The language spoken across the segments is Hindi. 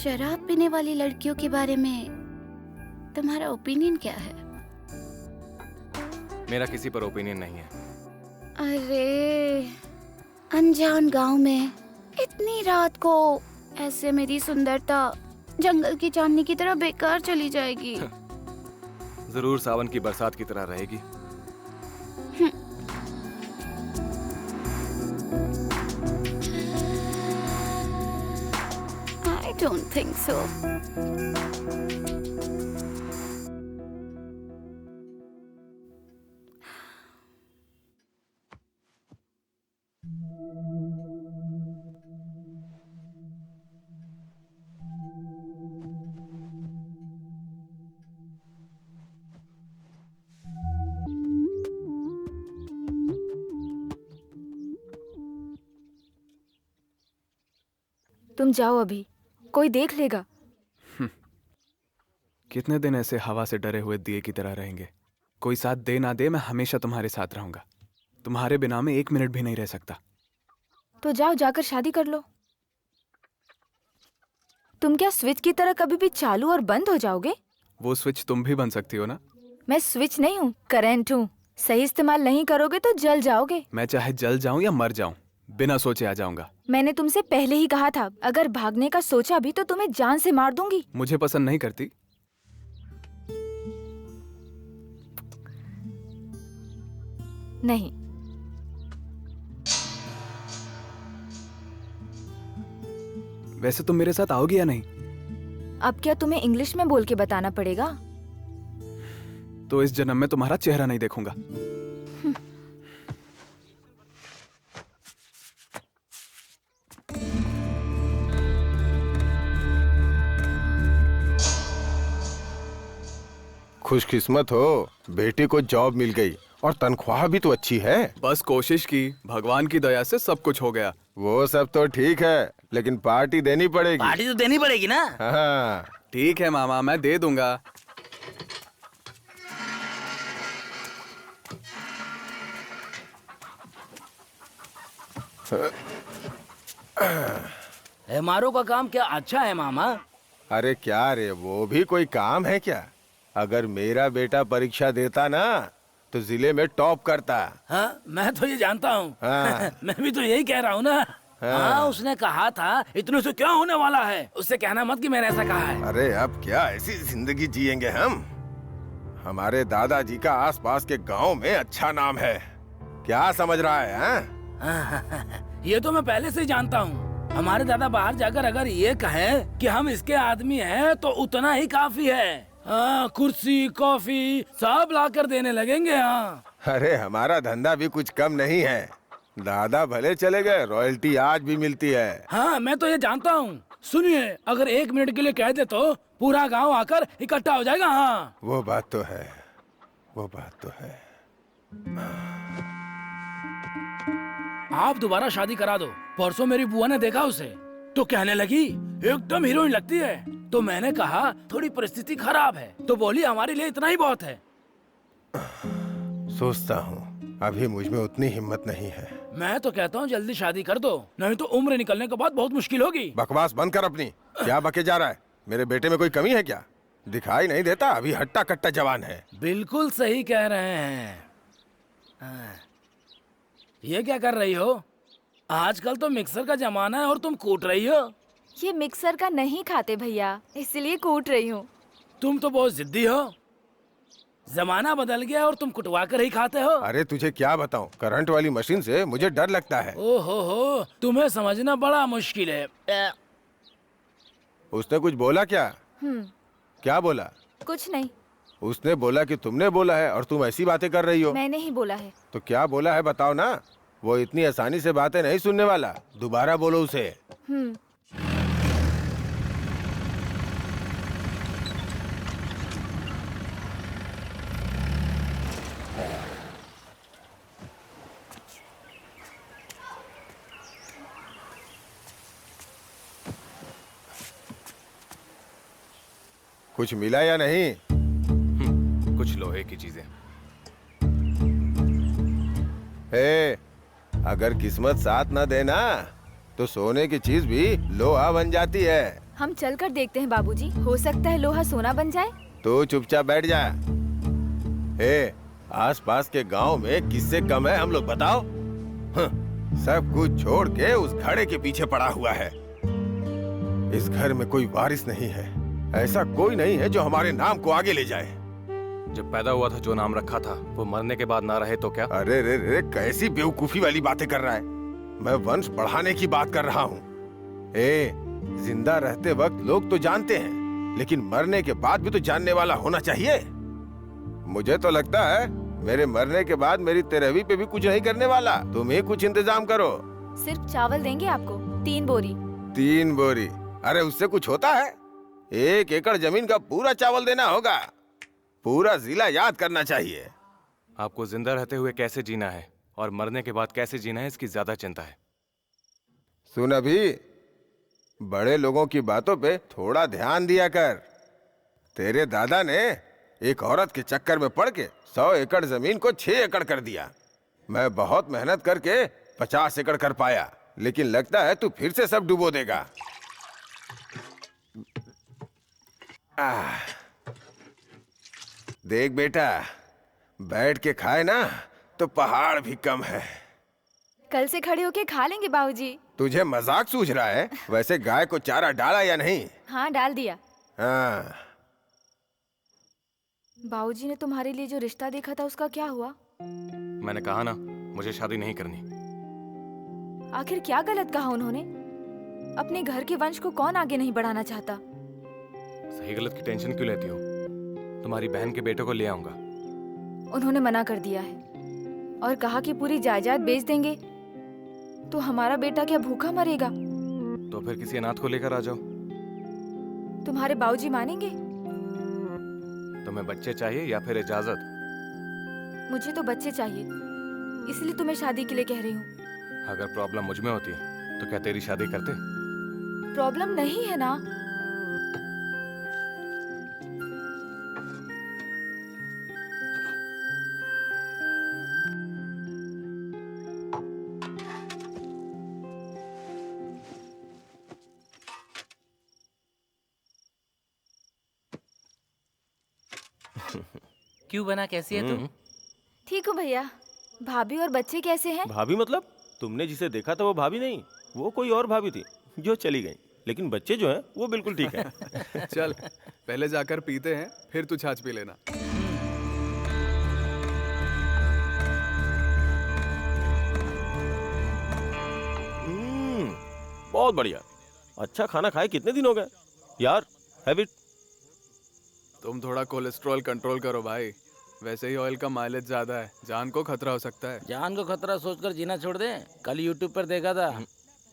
शराब पीने वाली लड़कियों के बारे में तुम्हारा ओपिनियन क्या है? मेरा किसी पर ओपिनियन नहीं है। अरे, अनजान गांव में इतनी रात को ऐसे मेरी सुंदरता जंगल की चांदनी की तरह बेकार चली जाएगी। जरूर सावन की बरसात की तरह रहेगी। I don't think so. तुम जाओ अभी, कोई देख लेगा। कितने दिन ऐसे हवा से डरे हुए दिए की तरह रहेंगे? कोई साथ दे ना दे, मैं हमेशा तुम्हारे साथ रहूंगा। तुम्हारे बिना मैं 1 मिनट भी नहीं रह सकता। तो जाओ, जाकर शादी कर लो। तुम क्या स्विच की तरह कभी भी चालू और बंद हो जाओगे? वो स्विच तुम भी बन सकती हो ना। मैं स्विच नहीं हूँ, करंट हूँ। सही इस्तेमाल नहीं करोगे तो जल जाओगे। मैं चाहे जल जाऊं या मर जाऊं, बिना सोचे आ जाऊंगा। मैंने तुमसे पहले ही कहा था, अगर भागने का सोचा भी तो तुम्हें जान से मार दूंगी। मुझे पसंद नहीं करती? नहीं। वैसे तुम मेरे साथ आओगी या नहीं? अब क्या तुम्हें इंग्लिश में बोल के बताना पड़ेगा? तो इस जन्म में तुम्हारा चेहरा नहीं देखूंगा। खुशकिस्मत हो, बेटी को जॉब मिल गई और तनख्वाह भी तो अच्छी है। बस कोशिश की, भगवान की दया से सब कुछ हो गया। वो सब तो ठीक है, लेकिन पार्टी देनी पड़ेगी। पार्टी तो देनी पड़ेगी ना। हाँ। ठीक है मामा, मैं दे दूंगा। एमआरओ का काम क्या अच्छा है मामा? अरे क्या रे, वो भी कोई काम है क्या? अगर मेरा बेटा परीक्षा देता ना तो जिले में टॉप करता। हाँ, मैं तो ये जानता हूँ। हाँ। मैं भी तो यही कह रहा हूँ ना। हाँ, उसने कहा था इतने से क्या होने वाला है। उससे कहना मत कि मैंने ऐसा कहा है। अरे अब क्या ऐसी जिंदगी जिएंगे हम? हमारे दादाजी का आसपास के गांव में अच्छा नाम है। क्या समझ रहा है? हाँ? ये तो मैं पहले से ही जानता हूँ। हमारे दादा बाहर जाकर अगर ये कहें कि हम इसके आदमी हैं तो उतना ही काफी है। हाँ, कुर्सी कॉफी सब लाकर देने लगेंगे। हाँ। अरे हमारा धंधा भी कुछ कम नहीं है। दादा भले चले गए, रॉयल्टी आज भी मिलती है। हाँ, मैं तो ये जानता हूँ। सुनिए, अगर 1 मिनट के लिए कह दे तो पूरा गांव आकर इकट्ठा हो जाएगा। हाँ, वो बात तो है, वो बात तो है। आप दोबारा शादी करा दो। परसों मेरी बुआ ने देखा उसे तो कहने लगी एकदम हीरोइन लगती है। तो मैंने कहा थोड़ी परिस्थिति खराब है, तो बोली हमारे लिए इतना ही बहुत है। सोचता हूँ अभी मुझ में उतनी हिम्मत नहीं है। मैं तो कहता हूँ जल्दी शादी कर दो, नहीं तो उम्र निकलने के बाद बहुत मुश्किल होगी। बकवास बंद कर अपनी। क्या बके जा रहा है? मेरे बेटे में कोई कमी है क्या? दिखाई नहीं देता? अभी हट्टा कट्टा जवान है। बिल्कुल सही कह रहे हैं। ये क्या कर रही हो? आजकल तो मिक्सर का जमाना है और तुम कूट रही हो। ये मिक्सर का नहीं खाते भैया, इसलिए कूट रही हूँ। तुम तो बहुत जिद्दी हो। जमाना बदल गया और तुम कुटवा कर ही खाते हो। अरे तुझे क्या बताऊं, करंट वाली मशीन से मुझे डर लगता है। ओहो हो, तुम्हें समझना बड़ा मुश्किल है। उसने कुछ बोला क्या? क्या बोला? कुछ नहीं। उसने बोला कि तुमने बोला है और तुम ऐसी बातें कर रही हो। मैंने ही बोला है। तो क्या बोला है बताओ ना। वो इतनी आसानी से बातें नहीं सुनने वाला। दोबारा बोलो उसे। कुछ मिला या नहीं? कुछ लोहे की चीजें। अगर किस्मत साथ न देना तो सोने की चीज भी लोहा बन जाती है। हम चल कर देखते हैं बाबूजी, हो सकता है लोहा सोना बन जाए। तो चुपचाप बैठ जा। आसपास के गांव में किससे कम है हम लोग, बताओ। सब कुछ छोड़ के उस घड़े के पीछे पड़ा हुआ है। इस घर में कोई वारिस नहीं है, ऐसा कोई नहीं है जो हमारे नाम को आगे ले जाए। जब पैदा हुआ था जो नाम रखा था वो मरने के बाद ना रहे तो क्या? अरे रे रे, कैसी बेवकूफी वाली बातें कर रहा है। मैं वंश बढ़ाने की बात कर रहा हूँ। जिंदा रहते वक्त लोग तो जानते हैं, लेकिन मरने के बाद भी तो जानने वाला होना चाहिए। मुझे तो लगता है मेरे मरने के बाद मेरी तेरहवीं पे भी कुछ नहीं करने वाला। तुम ही कुछ इंतजाम करो। सिर्फ चावल देंगे आपको, 3 बोरी। 3 बोरी? अरे उससे कुछ होता है? 1 एकड़ जमीन का पूरा चावल देना होगा। पूरा जिला याद करना चाहिए। आपको जिंदा रहते हुए कैसे जीना है और मरने के बाद कैसे जीना है इसकी ज्यादा चिंता है। सुन अभी, बड़े लोगों की बातों पे थोड़ा ध्यान दिया कर। तेरे दादा ने एक औरत के चक्कर में पड़ के 100 एकड़ जमीन को 6 एकड़ कर दिया। मैं बहुत मेहनत करके 50 एकड़ कर पाया, लेकिन लगता है तू फिर से सब डुबो देगा। देख बेटा, बैठ के खाए ना तो पहाड़ भी कम है। कल से खड़े होके खा लेंगे बाबूजी। तुझे मजाक सूझ रहा है? वैसे गाय को चारा डाला या नहीं? हाँ, डाल दिया। हाँ। बाबूजी ने तुम्हारे लिए जो रिश्ता देखा था उसका क्या हुआ? मैंने कहा ना, मुझे शादी नहीं करनी। आखिर क्या गलत कहा उन्होंने? अपने घर के वंश को कौन आगे नहीं बढ़ाना चाहता? सही गलत की टेंशन क्यों लेती हो? तुम्हारी बहन के बेटे को ले आऊंगा। उन्होंने मना कर दिया है और कहा कि पूरी जायदाद बेच देंगे। तो हमारा बेटा क्या भूखा मरेगा? तो फिर किसी अनाथ को लेकर आ जाओ। तुम्हारे बाबूजी मानेंगे? तुम्हें बच्चे चाहिए या फिर इजाजत? मुझे तो बच्चे चाहिए, इसलिए तुम्हें शादी के लिए कह रही हूँ। अगर प्रॉब्लम मुझ में होती तो क्या तेरी शादी करते? प्रॉब्लम नहीं है ना? क्यों बना, कैसी है तू? ठीक हूँ भैया। भाभी और बच्चे कैसे हैं? भाभी मतलब? तुमने जिसे देखा था वो भाभी नहीं, वो कोई और भाभी थी जो चली गई। लेकिन बच्चे जो हैं वो बिल्कुल ठीक हैं। चल पहले जाकर पीते हैं, फिर तू छाछ पी लेना। बहुत बढ़िया, अच्छा खाना खाए कितने दिन हो गए यार। Have it. तुम थोड़ा कोलेस्ट्रॉल कंट्रोल करो भाई। वैसे ही ऑयल का माइलेज ज्यादा है, जान को खतरा हो सकता है। जान को खतरा सोचकर जीना छोड़ दे। कल यूट्यूब पर देखा था,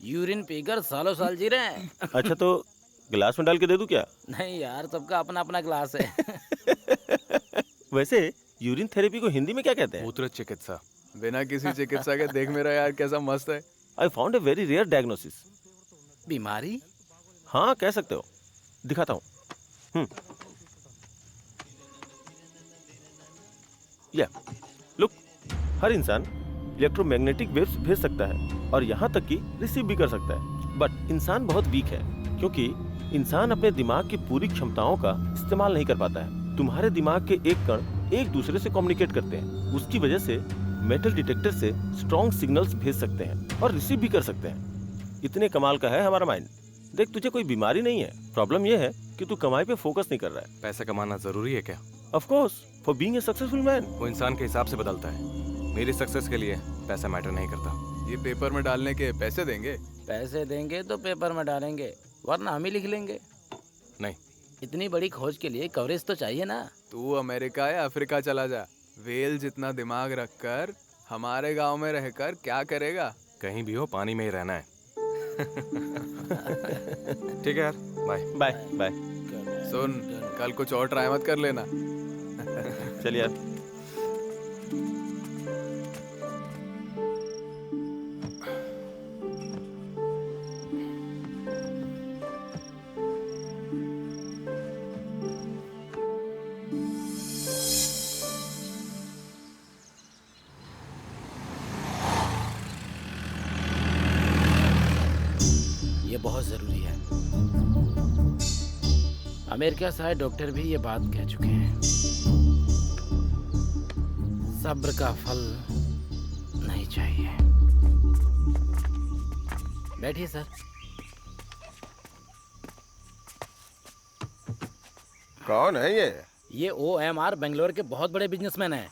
यूरिन पीकर सालों साल जी रहे हैं। अच्छा तो गिलास में डाल के दे दूं क्या? नहीं यार, सबका अपना अपना गिलास है। वैसे यूरिन थेरेपी को हिंदी में क्या कहते हैं? मूत्र चिकित्सा। बिना किसी चिकित्सा के देख मेरा यार कैसा मस्त है। I found a very rare diagnosis. बीमारी? हाँ कह सकते हो, दिखाता हूँ। या लुक, हर इंसान इलेक्ट्रोमैग्नेटिक वेव्स भेज सकता है और यहाँ तक कि रिसीव भी कर सकता है। बट इंसान बहुत वीक है, क्योंकि इंसान अपने दिमाग की पूरी क्षमताओं का इस्तेमाल नहीं कर पाता है। तुम्हारे दिमाग के एक कण एक दूसरे से कम्युनिकेट करते हैं, उसकी वजह से मेटल डिटेक्टर से स्ट्रॉन्ग सिग्नल्स भेज सकते हैं और रिसीव भी कर सकते हैं। इतने कमाल का है हमारा माइंड। देख, तुझे कोई बीमारी नहीं है, प्रॉब्लम यह है कि तू कमाई पे फोकस नहीं कर रहा है। पैसे कमाना जरूरी है क्या? Of course, for being a successful man. वो इंसान के हिसाब से बदलता है। मेरी सक्सेस के लिए पैसा मैटर नहीं करता। ये पेपर में डालने के पैसे देंगे? पैसे देंगे तो पेपर में डालेंगे, वरना हम ही लिख लेंगे। नहीं, इतनी बड़ी खोज के लिए कवरेज तो चाहिए ना। तू अमेरिका या अफ्रीका चला जा, वेल जितना दिमाग रखकर हमारे गांव में रहकर क्या करेगा? कहीं भी हो पानी में ही रहना है। ठीक है यार, बाय बाय बाय। सुन, कल कुछ और ट्राई मत कर लेना। चल यार। ये बहुत जरूरी है। अमेरिका से आए डॉक्टर भी ये बात कह चुके हैं, सब्र का फल नहीं चाहिए। बैठिए सर। कौन है ये? ये OMR बेंगलोर के बहुत बड़े बिजनेसमैन हैं।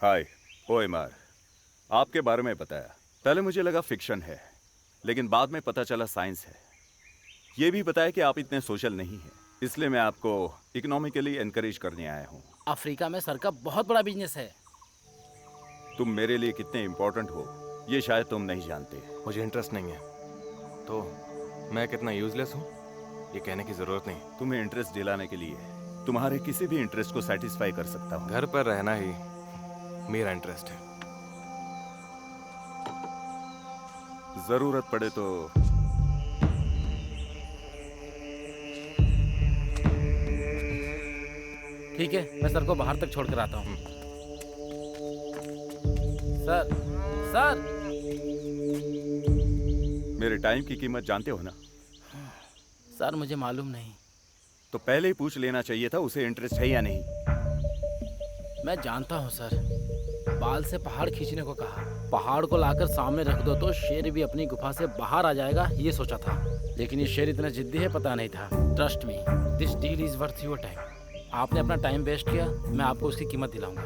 हाय OMR, आपके बारे में बताया। पहले मुझे लगा फिक्शन है, लेकिन बाद में पता चला साइंस है। ये भी बताया कि आप इतने सोशल नहीं हैं, इसलिए मैं आपको इकोनॉमिकली एनकरेज करने आया हूँ। अफ्रीका में सर का बहुत बड़ा बिजनेस है। तुम मेरे लिए कितने इम्पोर्टेंट हो ये शायद तुम नहीं जानते। मुझे इंटरेस्ट नहीं है, तो मैं कितना यूजलेस हूँ ये कहने की जरूरत नहीं। तुम्हें इंटरेस्ट दिलाने के लिए तुम्हारे किसी भी इंटरेस्ट को सेटिस्फाई कर सकता हूँ। घर पर रहना ही मेरा इंटरेस्ट है। जरूरत पड़े तो ठीक है, मैं सर को बाहर तक छोड़ कर आता हूँ। Sir, sir. मेरे टाइम की कीमत जानते हो ना? सर मुझे मालूम नहीं। तो पहले ही पूछ लेना चाहिए था उसे इंटरेस्ट है या नहीं। मैं जानता हूँ सर, बाल से पहाड़ खींचने को कहा, पहाड़ को लाकर सामने रख दो तो शेर भी अपनी गुफा से बाहर आ जाएगा, ये सोचा था। लेकिन ये शेर इतना जिद्दी है पता नहीं था। Trust me, this deal is worth your time. आपने अपना टाइम वेस्ट किया, मैं आपको उसकी कीमत दिलाऊंगा।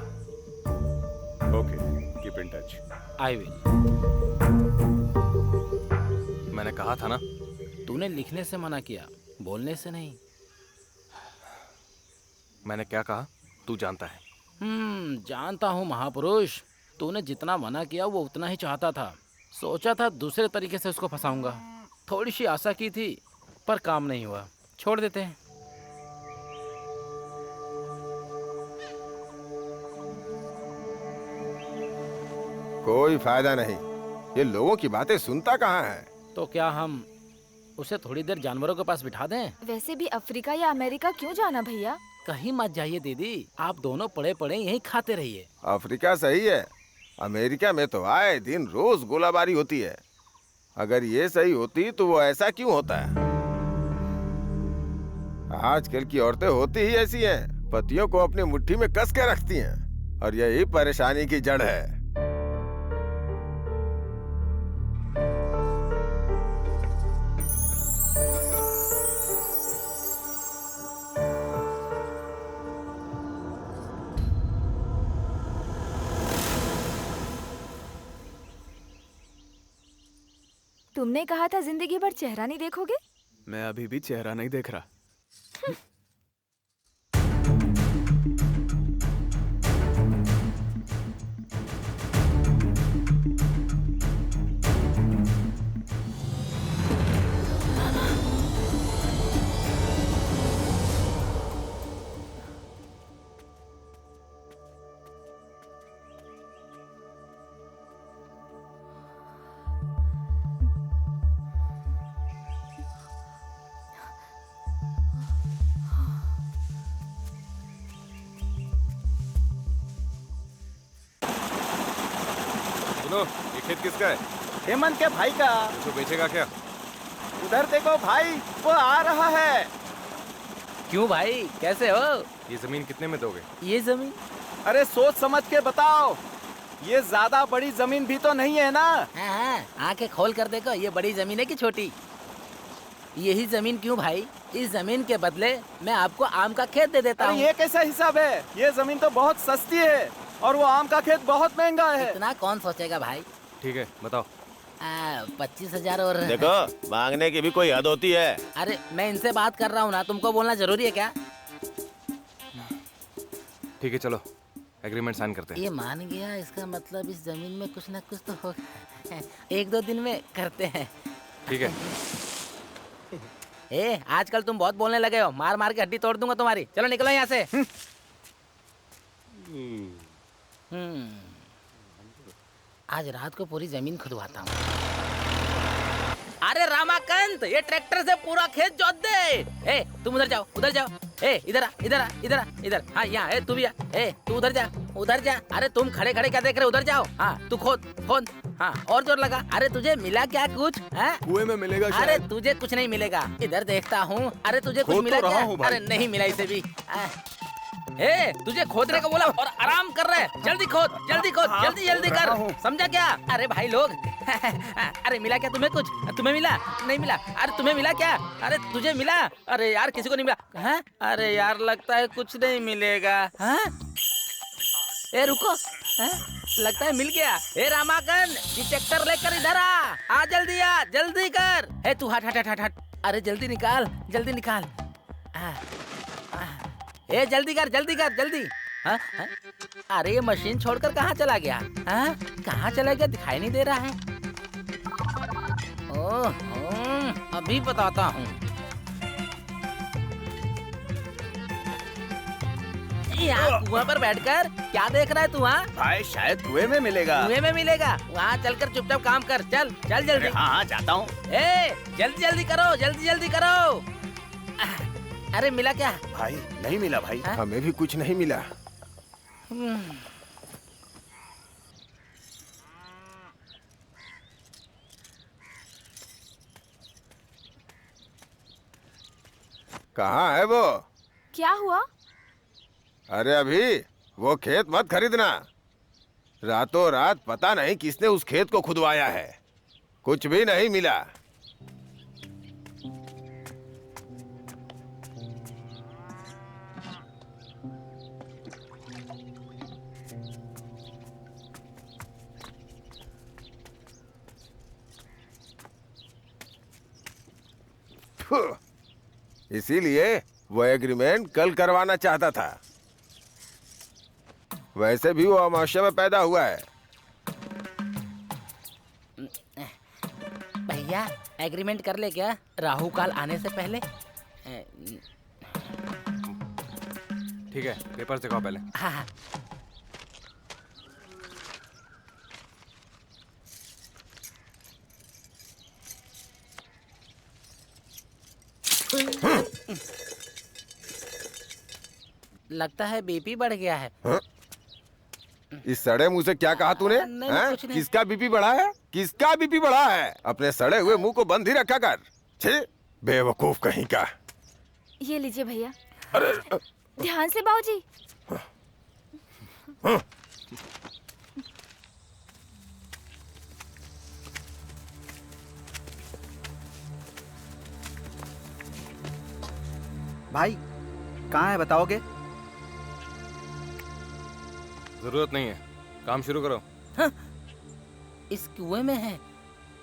Okay, keep in touch. I will. मैंने कहा था ना। तूने लिखने से मना किया, बोलने से नहीं। मैंने क्या कहा तू जानता है। जानता हूँ महापुरुष। तूने जितना मना किया वो उतना ही चाहता था। सोचा था दूसरे तरीके से उसको फंसाऊंगा। थोड़ी सी आशा की थी पर काम नहीं हुआ। छोड़ देते हैं। कोई फायदा नहीं, ये लोगों की बातें सुनता कहाँ है। तो क्या हम उसे थोड़ी देर जानवरों के पास बिठा दें? वैसे भी अफ्रीका या अमेरिका क्यों जाना भैया? कहीं मत जाइए दीदी, आप दोनों पड़े पड़े यहीं खाते रहिए। अफ्रीका सही है, अमेरिका में तो आए दिन रोज गोलाबारी होती है। अगर ये सही होती तो वो ऐसा क्यों होता है? आजकल की औरतें होती ही ऐसी हैं, पतियों को अपनी मुट्ठी में कस के रखती हैं, और यही परेशानी की जड़ है। तुमने कहा था जिंदगी भर चेहरा नहीं देखोगे। मैं अभी भी चेहरा नहीं देख रहा। सुनो, ये खेत किसका है? हेमंत के भाई का। तो बेचेगा क्या? उधर देखो भाई, वो आ रहा है। क्यों भाई, कैसे हो? ये जमीन कितने में दोगे? ये जमीन? अरे सोच समझ के बताओ, ये ज्यादा बड़ी जमीन भी तो नहीं है ना। हाँ, आंखें खोल कर देखो, ये बड़ी जमीन है कि छोटी? यही जमीन क्यों भाई? इस जमीन के बदले मैं आपको आम का खेत दे देता अरे हूँ। ये कैसा हिसाब है? ये जमीन तो बहुत सस्ती है और वो आम का खेत बहुत महंगा है। इतना कौन सोचेगा भाई? ठीक है, बताओ। 25,000 और। देखो, मांगने की भी कोई हद होती है। अरे मैं इनसे बात कर रहा हूँ ना, तुमको बोलना जरूरी है क्या? ठीक है, चलो एग्रीमेंट साइन करते हैं। ये मान गया, इसका मतलब इस जमीन में कुछ ना कुछ तो होगा। 1-2 दिन में करते हैं। ठीक है। ए, आजकल तुम बहुत बोलने लगे हो, मार मार के हड्डी तोड़ दूंगा तुम्हारी। चलो निकलो यहाँ से। आज रात को पूरी जमीन खुदवाता हूँ। अरे रामाकांत, ये ट्रैक्टर से पूरा खेत जोत दे। ए, तुम उधर जाओ, उधर जाओ। ए, इधर आ, इधर आ, इधर आ, इधर। हाँ यहाँ, ए तू भी आ। ए, तू उधर जा। उधर जा। अरे तुम खड़े खड़े क्या देख रहे हो, उधर जाओ। हाँ तू खोद खोद। हाँ और जोर लगा। अरे तुझे मिला क्या कुछ है? कुएं में मिलेगा अरे शायद। तुझे कुछ नहीं मिलेगा, इधर देखता हूँ। अरे तुझे कुछ खोद मिला तो रहा क्या? हूँ भाई। अरे नहीं मिला इसे भी। ए, तुझे खोदने को बोला और आराम कर रहे। जल्दी खोद, जल्दी खोद, जल्दी जल्दी कर। समझा क्या? अरे भाई लोग अरे मिला क्या तुम्हें कुछ? तुम्हें मिला? नहीं मिला? अरे तुम्हें मिला क्या? अरे तुझे मिला? अरे यार किसी को नहीं मिला है? अरे यार लगता है कुछ नहीं मिलेगा। हाँ? ए रुको, है? लगता है मिल गया। ए रामाकन, डिटेक्टर लेकर इधर आ जल्दी कर। ए तू हट हट हट हट। अरे जल्दी निकाल, जल्दी निकाल। ए जल्दी कर जल्दी। हाँ? हाँ? अरे ये मशीन छोड़कर कहाँ चला गया? हाँ? कहाँ चला गया दिखाई नहीं दे रहा है। ओह अभी बताता हूँ। यहाँ कुआं पर बैठकर क्या देख रहा है तू? हाँ भाई शायद कुएं में मिलेगा। कुएं में मिलेगा। वहाँ चलकर चुपचाप काम कर। चल जल्दी। हाँ जाता हूँ। ए जल्दी करो। अरे मिला क्या? भाई नहीं मिला भाई। हमें भी कुछ नहीं मिला। कहाँ है वो? क्या हुआ? अरे अभी वो खेत मत खरीदना। रातों रात पता नहीं किसने उस खेत को खुदवाया है। कुछ भी नहीं मिला। इसीलिए वो एग्रीमेंट कल करवाना चाहता था। वैसे भी वो अमावस्या में पैदा हुआ है। भैया एग्रीमेंट कर ले क्या राहु काल आने से पहले? ठीक है, पेपर दिखाओ पहले। हाँ। लगता है बीपी बढ़ गया है। हाँ? इस सड़े मुंह से क्या कहा तूने? नहीं, हैं? कुछ नहीं। किसका बीपी बढ़ा है? किसका बीपी बढ़ा है? अपने सड़े हुए मुंह को बंद ही रखा कर। छे बेवकूफ कहीं का। ये लीजिए भैया। अरे ध्यान से बाबूजी। भाई कहाँ है बताओगे? जरूरत नहीं है, काम शुरू करो। इस कुएं में है।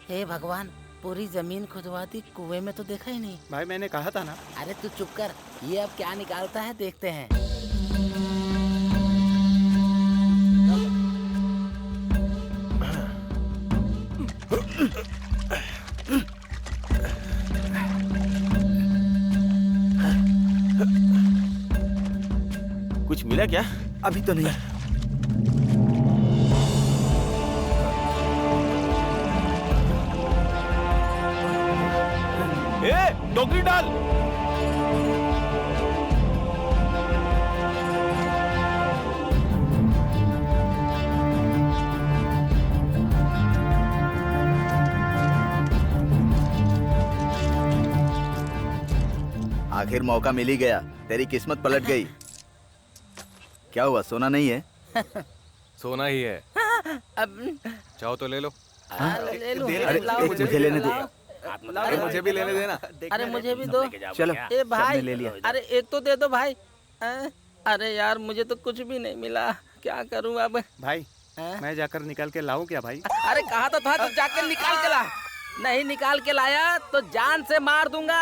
हे भगवान, पूरी जमीन खुदवा दी, कुएं में तो देखा ही नहीं। भाई मैंने कहा था ना। अरे तू चुप कर, ये अब क्या निकालता है देखते हैं। कुछ मिला क्या? अभी तो नहीं। ए, टोकरी डाल। आखिर मौका मिल ही गया, तेरी किस्मत पलट गई। क्या हुआ, सोना नहीं है? सोना ही है। अब चाहो तो ले लो। ले लो। अरे लाओ, मुझे लेने दो। अरे मुझे भी लेने देना। अरे मुझे भी दो। चलो ए भाई, सबने ले लिया। अरे एक तो दे दो भाई। अरे यार मुझे तो कुछ भी नहीं मिला, क्या करूं अब? भाई मैं जाकर निकाल के लाऊं क्या भाई? अरे कहा तो था, तो जाकर निकाल के ला। नहीं निकाल के लाया तो जान से मार दूंगा।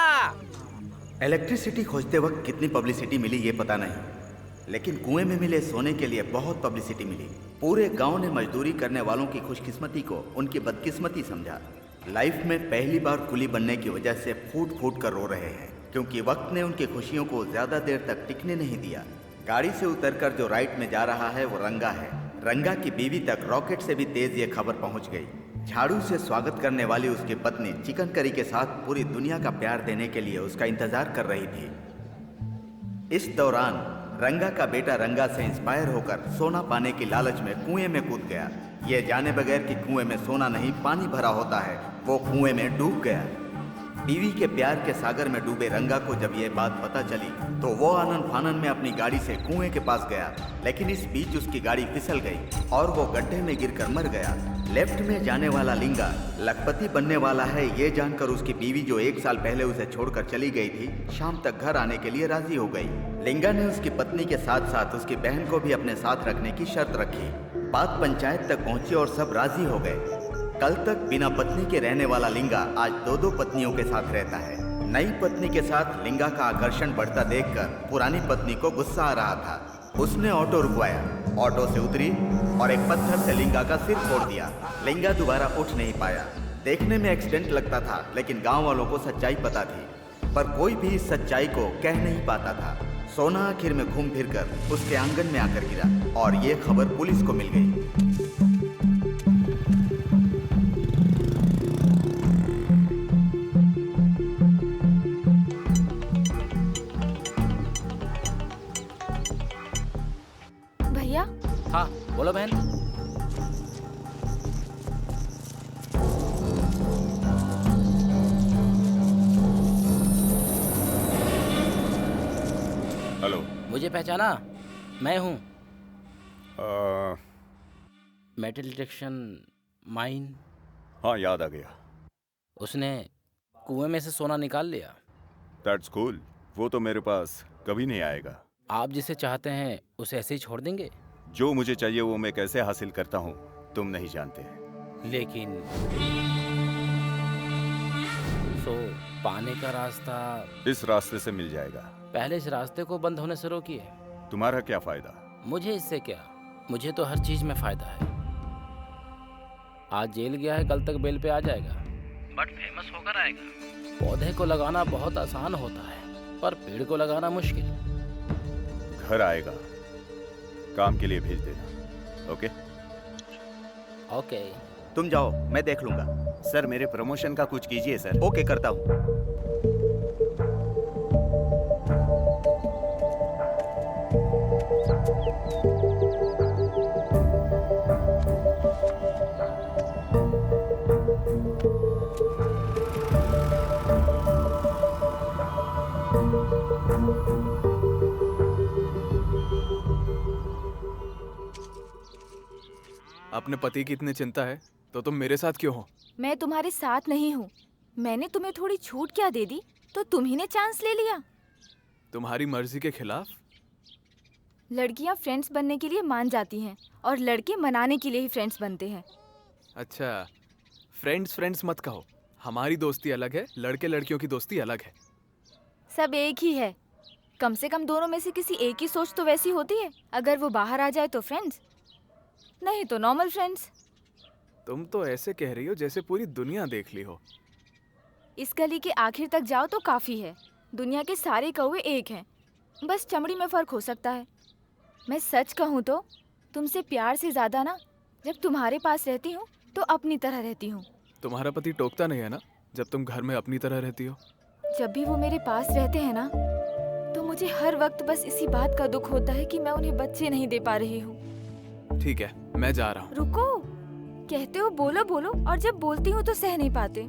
इलेक्ट्रिसिटी खोजते वक्त कितनी पब्लिसिटी मिली ये पता नहीं, लेकिन कुएं में मिले सोने के लिए बहुत पब्लिसिटी मिली। पूरे गांव ने मजदूरी करने वालों की खुशकिस्मती को उनकी बदकिस्मती समझा। लाइफ में पहली बार कुली बनने की वजह से फूट फूट कर रो रहे हैं, क्योंकि वक्त ने उनकी खुशियों को ज्यादा देर तक टिकने नहीं दिया। गाड़ी से उतरकर जो राइट में जा रहा है वो रंगा है। रंगा की बीवी तक रॉकेट से भी तेज ये खबर पहुंच गई। झाड़ू से स्वागत करने वाली उसकी पत्नी चिकन करी के साथ पूरी दुनिया का प्यार देने के लिए उसका इंतजार कर रही थी। इस दौरान रंगा का बेटा रंगा से इंस्पायर होकर सोना पाने की लालच में कुएं में कूद गया। ये जाने बगैर कि कुएं में सोना नहीं पानी भरा होता है, वो कुएं में डूब गया। बीवी के प्यार के सागर में डूबे रंगा को जब ये बात पता चली तो वो आनन फानन में अपनी गाड़ी से कुएं के पास गया, लेकिन इस बीच उसकी गाड़ी फिसल गई और वो गड्ढे में गिरकर मर गया। लेफ्ट में जाने वाला लिंगा लखपति बनने वाला है ये जानकर उसकी बीवी जो 1 साल पहले उसे छोड़कर चली गई थी, शाम तक घर आने के लिए राजी हो गई। लिंगा ने उसकी पत्नी के साथ साथ उसकी बहन को भी अपने साथ रखने की शर्त रखी। बात पंचायत तक पहुंची और सब राजी हो गए। कल तक बिना पत्नी के रहने वाला लिंगा आज 2-2 पत्नियों के साथ रहता है। नई पत्नी के साथ लिंगा का आकर्षण बढ़ता देखकर पुरानी पत्नी को गुस्सा आ रहा था। उसने ऑटो रुकवाया, ऑटो से उतरी और एक पत्थर से लिंगा का सिर फोड़ दिया। लिंगा दोबारा उठ नहीं पाया। देखने में एक्सीडेंट लगता था, लेकिन गांव वालों को सच्चाई पता थी, पर कोई भी इस सच्चाई को कह नहीं पाता था। सोना आखिर में घूम फिर कर उसके आंगन में आकर गिरा और ये खबर पुलिस को मिल गई। भैया, हाँ बोलो बहन। हेलो। मुझे पहचाना? मैं हूँ मेटल डिटेक्शन माइन। हाँ याद आ गया। उसने कुएं में से सोना निकाल लिया। That's cool. वो तो मेरे पास कभी नहीं आएगा। आप जिसे चाहते हैं उसे ऐसे ही छोड़ देंगे? जो मुझे चाहिए वो मैं कैसे हासिल करता हूँ तुम नहीं जानते। लेकिन तो पाने का रास्ता इस रास्ते से मिल जाएगा। पहले इस रास्ते को बंद होने से रोकिए। तुम्हारा क्या फायदा? मुझे इससे क्या, मुझे तो हर चीज में फायदा है। आज जेल गया है, कल तक बेल पे आ जाएगा, बट फेमस होकर आएगा। पौधे को लगाना बहुत आसान होता है, पर पेड़ को लगाना मुश्किल। घर आएगा, काम के लिए भेज देना। ओके? ओके। तुम जाओ, मैं देख लूंगा। सर मेरे प्रमोशन का कुछ कीजिए सर। ओके, करता हूँ। अपने पति की इतनी चिंता है तो तुम मेरे साथ क्यों हो? मैं तुम्हारे साथ नहीं हूँ। मैंने तुम्हें थोड़ी छूट क्या दे दी, तो तुम ही ने चांस ले लिया। तुम्हारी मर्जी के खिलाफ? लड़कियाँ फ्रेंड्स बनने के लिए मान जाती हैं और लड़के मनाने के लिए ही फ्रेंड्स बनते हैं। अच्छा, फ्रेंड्स मत कहो। हमारी दोस्ती अलग है, लड़के लड़कियों की दोस्ती अलग है। सब एक ही है। कम से कम दोनों में से किसी एक की सोच तो वैसी होती है। अगर वो बाहर आ जाए तो फ्रेंड्स, नहीं तो नॉर्मल फ्रेंड्स। तुम तो ऐसे कह रही हो जैसे पूरी दुनिया देख ली हो। इस गली के आखिर तक जाओ तो काफी है। दुनिया के सारे कौवे एक हैं, बस चमड़ी में फर्क हो सकता है। मैं सच कहूँ तो तुमसे प्यार से ज्यादा ना, जब तुम्हारे पास रहती हूँ तो अपनी तरह रहती हूँ। तुम्हारा पति टोकता नहीं है ना जब तुम घर में अपनी तरह रहती हो? जब भी वो मेरे पास रहते हैं ना, तो मुझे हर वक्त बस इसी बात का दुख होता है कि मैं उन्हें बच्चे नहीं दे पा रही हूँ। ठीक है, मैं जा रहा हूँ। रुको, कहते हो बोलो बोलो, और जब बोलती हूँ तो सह नहीं पाते।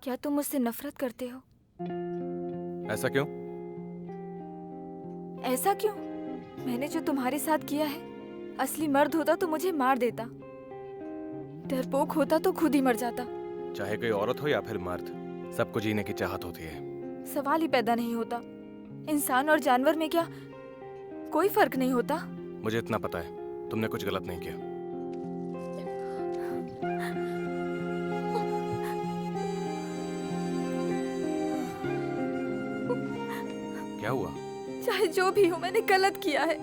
क्या तुम मुझसे नफरत करते हो? ऐसा क्यों? ऐसा क्यों? मैंने जो तुम्हारे साथ किया है, असली मर्द होता तो मुझे मार देता, डरपोक होता तो खुद ही मर जाता। चाहे कोई औरत हो या फिर मर्द, सबको जीने की चाहत होती है। सवाल ही पैदा नहीं होता। इंसान और जानवर में क्या कोई फर्क नहीं होता? मुझे इतना पता है, तुमने कुछ गलत नहीं किया। क्या हुआ? चाहे जो भी हो, मैंने गलत किया है।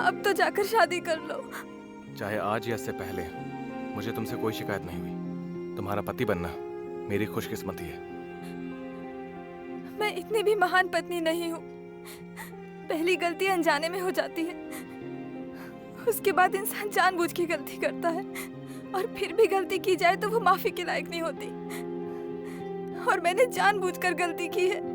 अब तो जाकर शादी कर लो। चाहे आज या इससे पहले, मुझे तुमसे कोई शिकायत नहीं हुई। तुम्हारा पति बनना मेरी खुशकिस्मती है। मैं इतनी भी महान पत्नी नहीं हूँ। पहली गलती अनजाने में हो जाती है, उसके बाद इंसान जानबूझ के गलती करता है, और फिर भी गलती की जाए तो वो माफी के लायक नहीं होती। और मैंने जानबूझकर गलती की है।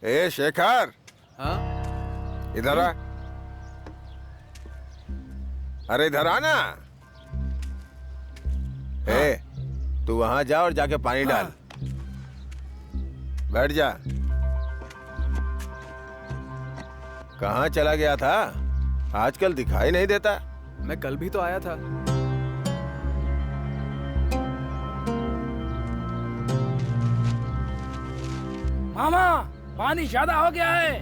ए शेखर, हाँ? इधर आ। अरे इधर आना। ए, तू वहां जा और जाके पानी डाल। बैठ जा। कहाँ चला गया था? आजकल दिखाई नहीं देता। मैं कल भी तो आया था। मामा, पानी ज्यादा हो गया है।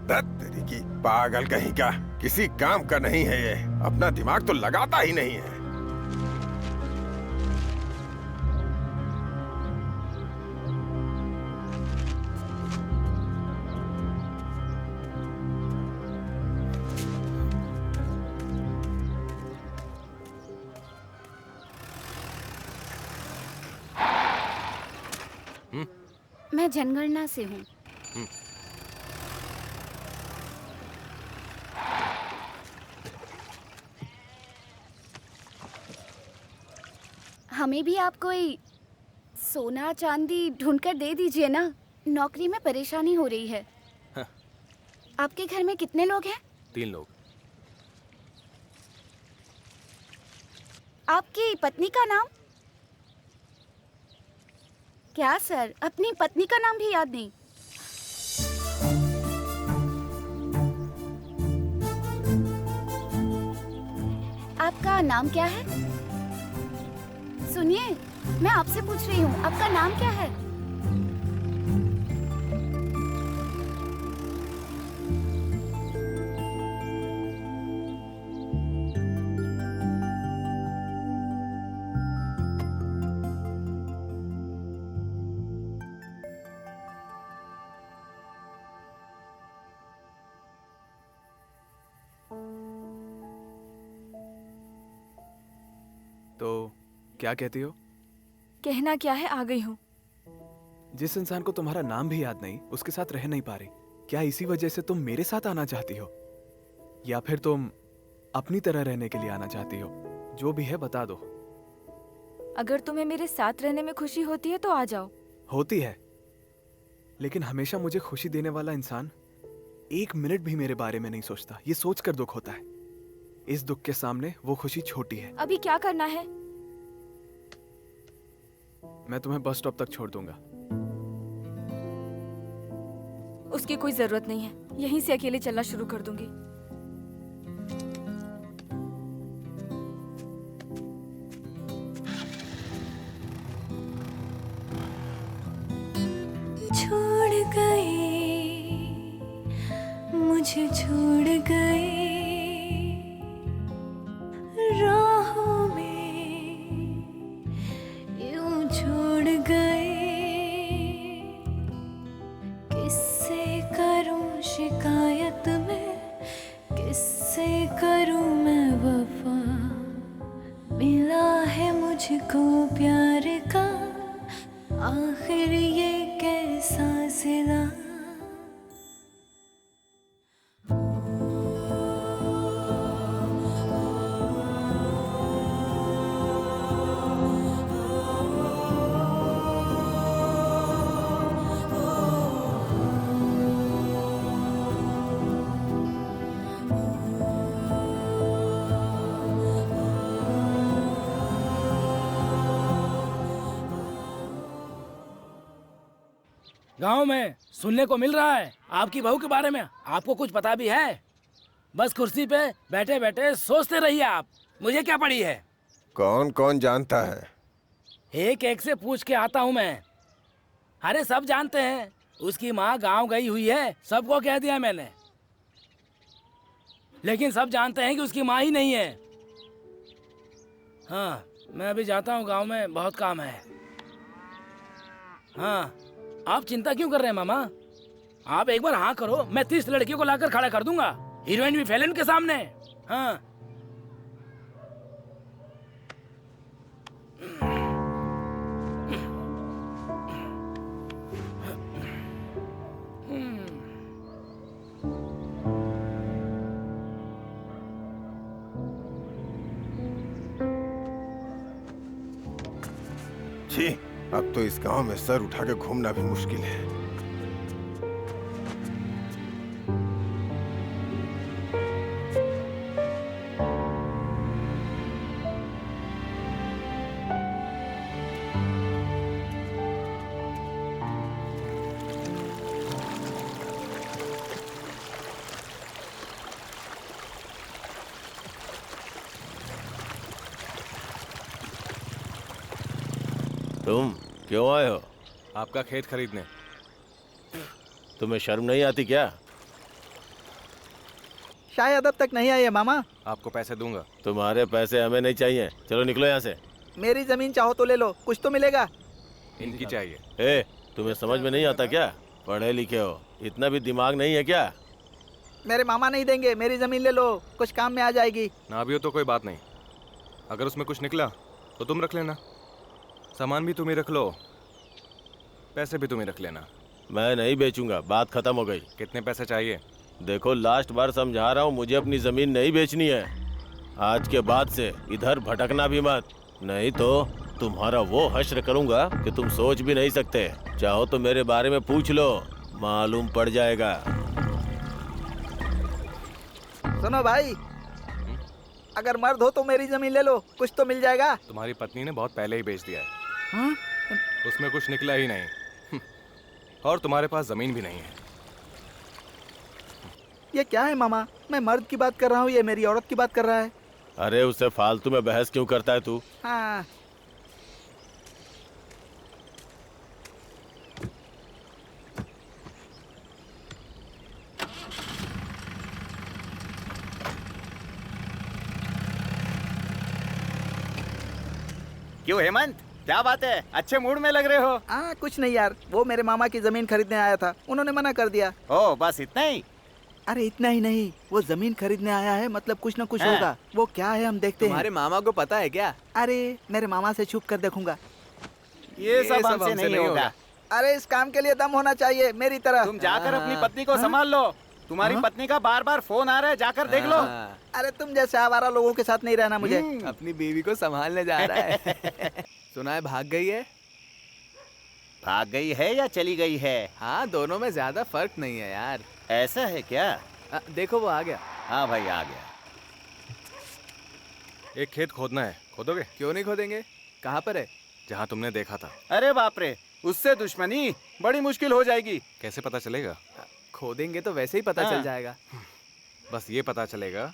धत तेरी की पागल कहीं का, किसी काम का नहीं है ये। अपना दिमाग तो लगाता ही नहीं है। मैं जनगणना से हूँ। हमें भी आप कोई सोना चांदी ढूंढकर दे दीजिए ना। नौकरी में परेशानी हो रही है। हाँ। आपके घर में कितने लोग हैं? 3 लोग। आपकी पत्नी का नाम क्या? सर, अपनी पत्नी का नाम भी याद नहीं? आपका नाम क्या है? सुनिए, मैं आपसे पूछ रही हूँ, आपका नाम क्या है? तो क्या कहती हो? कहना क्या है, आ गई हूँ। जिस इंसान को तुम्हारा नाम भी याद नहीं, उसके साथ रह नहीं पा रही, क्या इसी वजह से तुम मेरे साथ आना चाहती हो, या फिर तुम अपनी तरह रहने के लिए आना चाहती हो? जो भी है बता दो। अगर तुम्हें मेरे साथ रहने में खुशी होती है तो आ जाओ। होती है, लेकिन हमेशा मुझे खुशी देने वाला इंसान 1 मिनट भी मेरे बारे में नहीं सोचता। ये सोचकर दुख होता है। इस दुख के सामने वो खुशी छोटी है। अभी क्या करना है? मैं तुम्हें बस स्टॉप तक छोड़ दूंगा। उसकी कोई जरूरत नहीं है, यहीं से अकेले चलना शुरू कर दूंगी। छोड़ गए, मुझे छोड़ गए राहों में, यूं छोड़ गए। किससे करूं शिकायत मैं, किससे करूं मैं वफा। मिला है मुझको प्यार का आखिर ये कैसा सिला। गांव में सुनने को मिल रहा है आपकी बहू के बारे में। आपको कुछ पता भी है? बस कुर्सी पे बैठे बैठे सोचते रहिए आप। मुझे क्या पड़ी है? कौन कौन जानता है? एक एक से पूछ के आता हूँ मैं। अरे सब जानते हैं, उसकी माँ गांव गई हुई है, सबको कह दिया मैंने। लेकिन सब जानते हैं कि उसकी माँ ही नहीं है। हाँ, मैं अभी जाता हूँ, गांव में बहुत काम है। हाँ, आप चिंता क्यों कर रहे हैं मामा? आप एक बार हाँ करो, मैं 30 लड़कियों को लाकर खड़ा कर दूंगा, हीरोइन भी फेल उनके सामने। हाँ। छी, अब तो इस गांव में सर उठा के घूमना भी मुश्किल है। तुम क्यों आए हो? आपका खेत खरीदने। तुम्हें शर्म नहीं आती क्या? शायद अब तक नहीं आई है मामा। आपको पैसे दूंगा। तुम्हारे पैसे हमें नहीं चाहिए, चलो निकलो यहाँ से। मेरी जमीन चाहो तो ले लो, कुछ तो मिलेगा। इनकी चाहिए। ए, तुम्हें समझ में नहीं आता क्या? पढ़े लिखे हो, इतना भी दिमाग नहीं है क्या? मेरे मामा नहीं देंगे, मेरी जमीन ले लो, कुछ काम में आ जाएगी। ना भी हो तो कोई बात नहीं, अगर उसमें कुछ निकला तो तुम रख लेना। सामान भी तुम ही रख लो, पैसे भी तुम ही रख लेना। मैं नहीं बेचूंगा, बात खत्म हो गई। कितने पैसे चाहिए? देखो लास्ट बार समझा रहा हूँ, मुझे अपनी जमीन नहीं बेचनी है। आज के बाद से इधर भटकना भी मत, नहीं तो तुम्हारा वो हश्र करूंगा कि तुम सोच भी नहीं सकते। चाहो तो मेरे बारे में पूछ लो, मालूम पड़ जाएगा। सुनो भाई, अगर मर्द हो तो मेरी जमीन ले लो, कुछ तो मिल जाएगा। तुम्हारी पत्नी ने बहुत पहले ही बेच दिया है। हाँ? उसमें कुछ निकला ही नहीं और तुम्हारे पास जमीन भी नहीं है। ये क्या है मामा? मैं मर्द की बात कर रहा हूँ, ये मेरी औरत की बात कर रहा है। अरे उससे फालतू में बहस क्यों करता है तू? हाँ। क्यों हेमंत, क्या बात है? अच्छे मूड में लग रहे हो। कुछ नहीं यार, वो मेरे मामा की जमीन खरीदने आया था, उन्होंने मना कर दिया। ओ बस इतना ही? अरे इतना ही नहीं, वो जमीन खरीदने आया है, मतलब कुछ न कुछ हाँ। होगा। वो क्या है हम देखते हैं। तुम्हारे मामा को पता है क्या? अरे मेरे मामा से छुप कर देखूंगा। ये सब हमसे नहीं होगा। अरे इस काम के लिए दम होना चाहिए मेरी तरह। तुम जाकर अपनी पत्नी को संभाल लो। तुम्हारी पत्नी का बार बार फोन आ रहा है, जाकर देख लो। अरे तुम जैसे आवारा लोगों के साथ नहीं रहना मुझे। अपनी बीवी को संभालने जा रहा है। सुना है भाग गई है। भाग गई है या चली गई है? हाँ, दोनों में ज्यादा फर्क नहीं है यार। ऐसा है क्या? देखो वो आ गया। हाँ भाई आ गया। एक खेत खोदना है, खोदोगे? क्यों नहीं खोदेंगे? कहाँ पर है? जहाँ तुमने देखा था। अरे बाप रे, उससे दुश्मनी बड़ी मुश्किल हो जाएगी। कैसे पता चलेगा? खोदेंगे तो वैसे ही पता चल जाएगा। बस ये पता चलेगा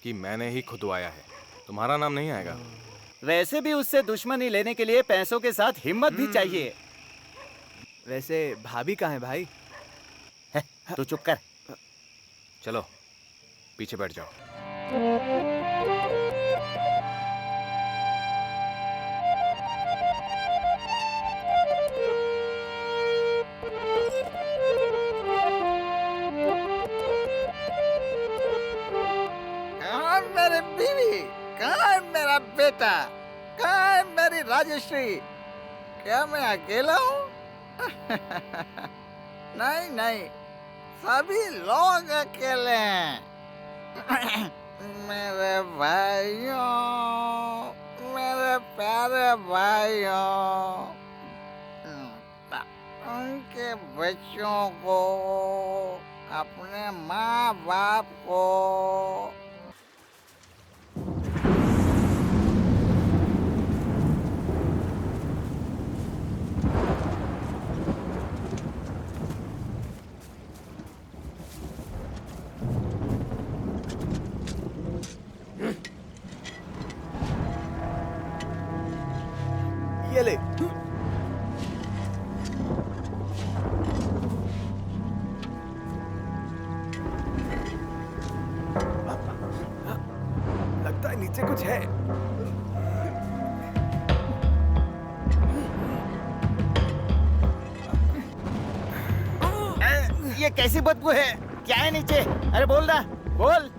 कि मैंने ही खुदवाया है, तुम्हारा नाम नहीं आएगा। वैसे भी उससे दुश्मनी लेने के लिए पैसों के साथ हिम्मत भी चाहिए। वैसे भाभी कहाँ है भाई? तू चुप कर। चलो पीछे बैठ जाओ। कहाँ मेरी बीवी? कहाँ है मेरा बेटा? कहाँ है मेरी राजश्री? क्या मैं अकेला हूँ? नहीं नहीं, सभी लोग अकेले हैं। मेरे भाइयों, मेरे प्यारे भाइयों, उनके बच्चों को, अपने माँ बाप को। नीचे कुछ है। ये कैसी बदबू है? क्या है नीचे? अरे बोल ना, बोल।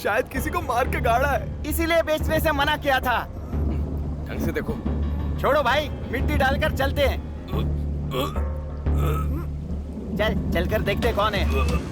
शायद किसी को मार के गाड़ा है, इसीलिए बेचने से मना किया था। ढंग से देखो। छोड़ो भाई, मिट्टी डालकर चलते हैं। चलकर देखते कौन है।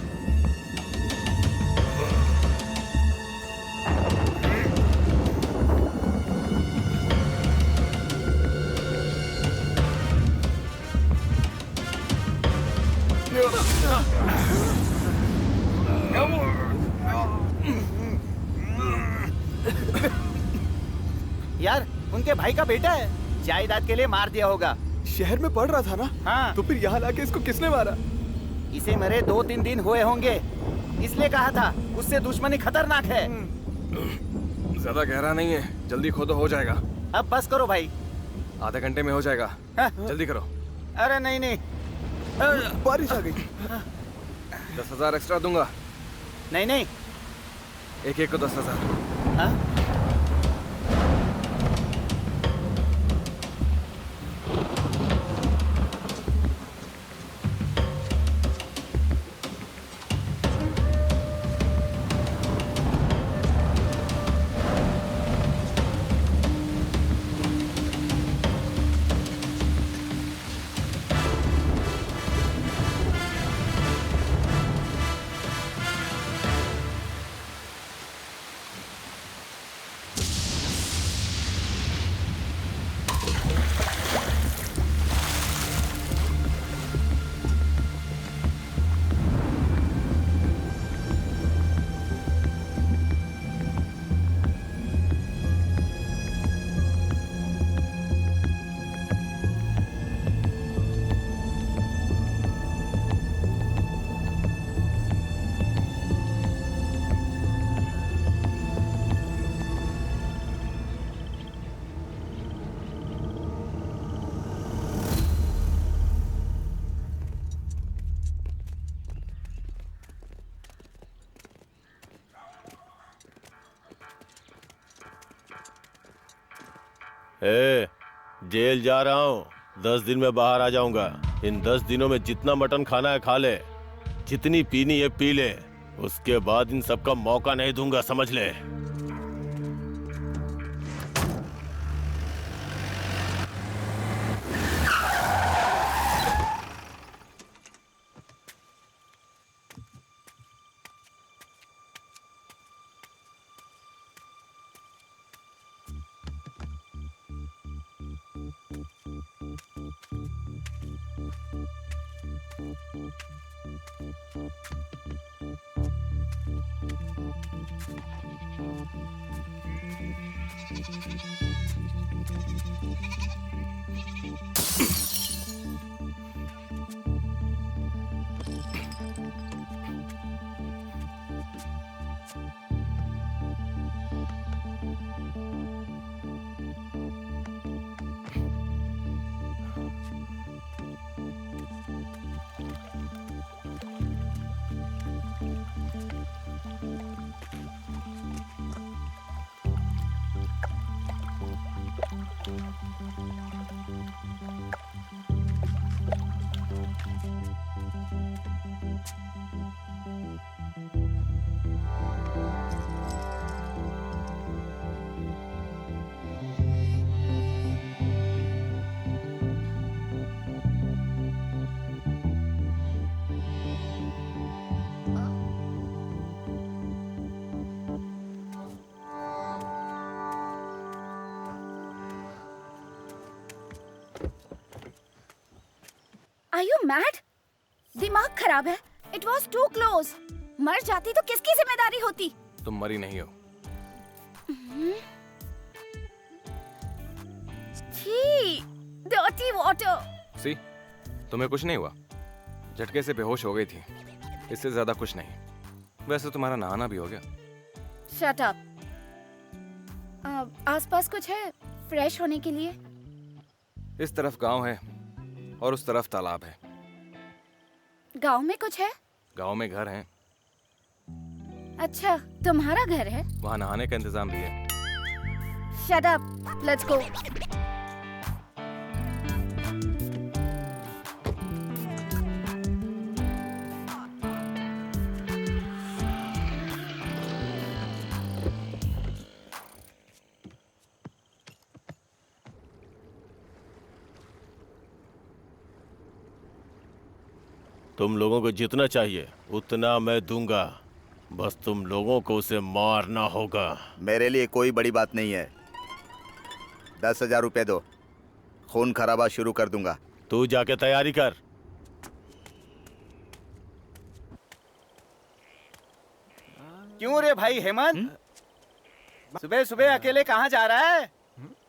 यार, उनके भाई का बेटा है, जायदाद के लिए मार दिया होगा। शहर में पढ़ रहा था ना? हाँ। तो फिर यहाँ लाके इसको किसने मारा? इसे मरे 2-3 दिन हुए होंगे, इसलिए कहा था उससे दुश्मनी खतरनाक है। ज्यादा गहरा नहीं है, जल्दी खोदो, हो जाएगा। अब बस करो भाई। आधे घंटे में हो जाएगा। हाँ। जल्दी करो। अरे नहीं नहीं, बारिश आ गई। 10,000 एक्स्ट्रा दूंगा। नहीं नहीं, एक को 10,000। हाँ? जेल जा रहा हूँ, 10 दिन में बाहर आ जाऊंगा। इन 10 दिनों में जितना मटन खाना है खा ले, जितनी पीनी है पी ले, उसके बाद इन सबका मौका नहीं दूंगा, समझ ले। Are you mad? दिमाग खराब है। It was too close. मर जाती तो किसकी जिम्मेदारी होती? तुम मरी नहीं हो। छी, dirty water. सी, तुम्हें कुछ नहीं हुआ। झटके से बेहोश हो गई थी, इससे ज्यादा कुछ नहीं। वैसे तुम्हारा नहाना भी हो गया। Shut up. आसपास कुछ है फ्रेश होने के लिए? इस तरफ गांव है और उस तरफ तालाब है। गांव में कुछ है? गांव में घर हैं। अच्छा, तुम्हारा घर है? वहाँ नहाने का इंतजाम भी है। Shut up, let's go. तुम लोगों को जितना चाहिए उतना मैं दूंगा, बस तुम लोगों को उसे मारना होगा। मेरे लिए कोई बड़ी बात नहीं है। 10,000 रुपए दो, खून खराबा शुरू कर दूंगा। तू जाके तैयारी कर। क्यों रे भाई हेमंत, सुबह सुबह अकेले कहाँ जा रहा है?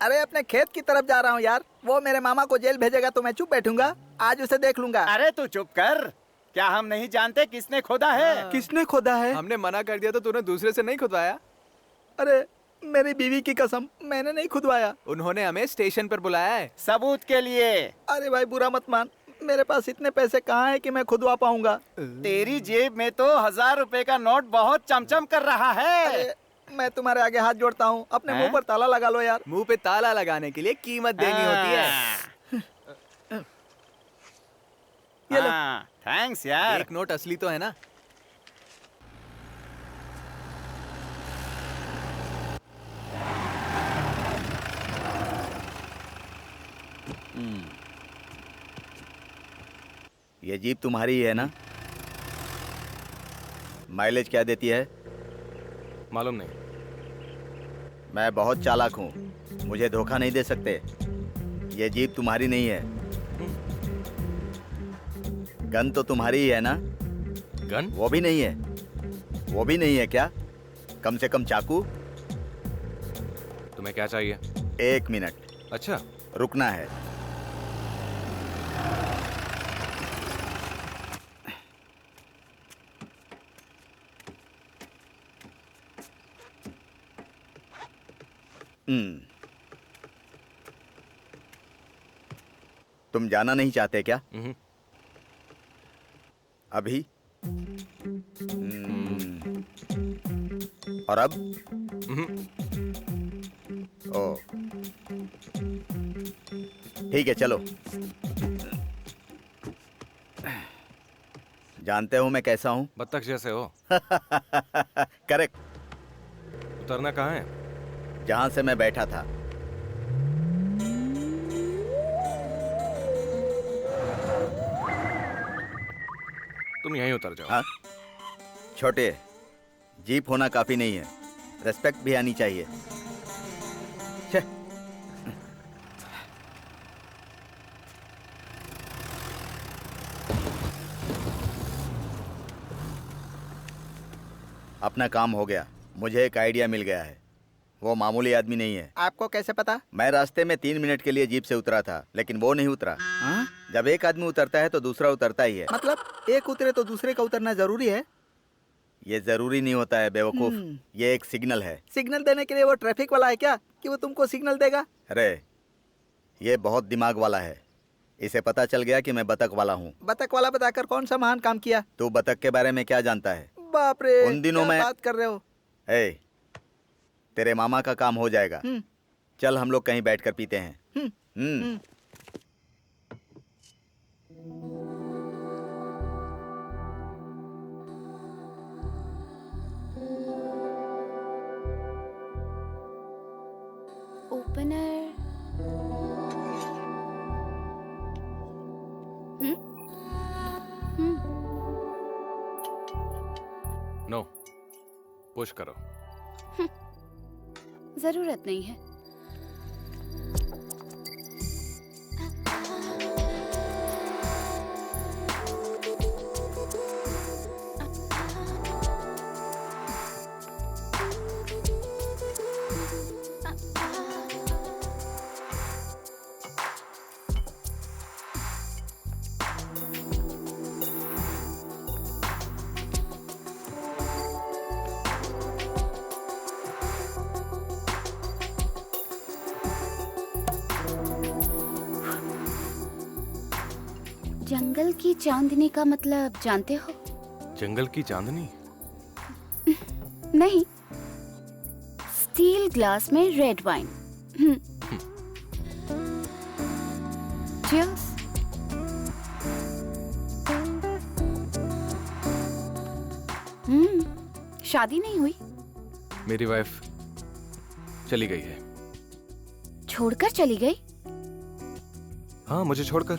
अरे अपने खेत की तरफ जा रहा हूँ यार। वो मेरे मामा को जेल भेजेगा तो मैं चुप बैठूंगा, आज उसे देख लूंगा। अरे तू चुप कर, क्या हम नहीं जानते किसने खोदा है? किसने खोदा है? हमने मना कर दिया तो तूने दूसरे से नहीं खुदवाया? अरे मेरी बीवी की कसम, मैंने नहीं खुदवाया। उन्होंने हमें स्टेशन पर बुलाया है सबूत के लिए। अरे भाई बुरा मत मान, मेरे पास इतने पैसे कहाँ है कि मैं खुदवा पाऊंगा। तेरी जेब में तो 1,000 रुपए का नोट बहुत चमचम कर रहा है। अरे मैं तुम्हारे आगे हाथ जोड़ता हूँ, अपने मुंह पर ताला लगा लो यार। मुंह पे ताला लगाने के लिए कीमत देनी होती है। ये लो। थैंक्स यार। एक नोट असली तो है ना? ये जीप तुम्हारी ही है ना? माइलेज क्या देती है? मालूम नहीं। मैं बहुत चालाक हूँ, मुझे धोखा नहीं दे सकते। ये जीप तुम्हारी नहीं है। गन तो तुम्हारी ही है ना? गन? वो भी नहीं है। वो भी नहीं है क्या? कम से कम चाकू? तुम्हें क्या चाहिए? 1 मिनट। अच्छा, रुकना है। तुम जाना नहीं चाहते क्या? अभी? और अब? ओ, ठीक है चलो। जानते हो मैं कैसा हूं? बत्तख जैसे हो। करेक्ट। उतरना कहाँ है? जहां से मैं बैठा था। तुम यहीं उतर जाओ। हाँ? छोटे, जीप होना काफी नहीं है, रेस्पेक्ट भी आनी चाहिए। छे। अपना काम हो गया, मुझे एक आइडिया मिल गया है। वो मामूली आदमी नहीं है। आपको कैसे पता? मैं रास्ते में 3 मिनट के लिए जीप से उतरा था, लेकिन वो नहीं उतरा। हाँ? जब एक आदमी उतरता है तो दूसरा उतरता ही है। मतलब एक उतरे तो दूसरे का उतरना जरूरी है? ये जरूरी नहीं होता है बेवकूफ, ये एक सिग्नल है। सिग्नल देने के लिए वो ट्रैफिक वाला है क्या कि वो तुमको सिग्नल देगा? अरे ये बहुत दिमाग वाला है, इसे पता चल गया कि मैं बतख वाला हूँ। बतख वाला बताकर कौन सा महान काम किया? तू बतख के बारे में क्या जानता है? बाप रे, उन दिनों क्या में बात कर रहे हो? ए, तेरे मामा का काम हो जाएगा। चल हम लोग कहीं बैठकर पीते हैं। ओपनर। नो, पुश करो। जरूरत नहीं है। जंगल की चांदनी का मतलब जानते हो? जंगल की चांदनी? नहीं, स्टील ग्लास में रेड वाइन, Cheers. शादी नहीं हुई? मेरी वाइफ चली गई है। छोड़कर चली गई? हाँ, मुझे छोड़कर।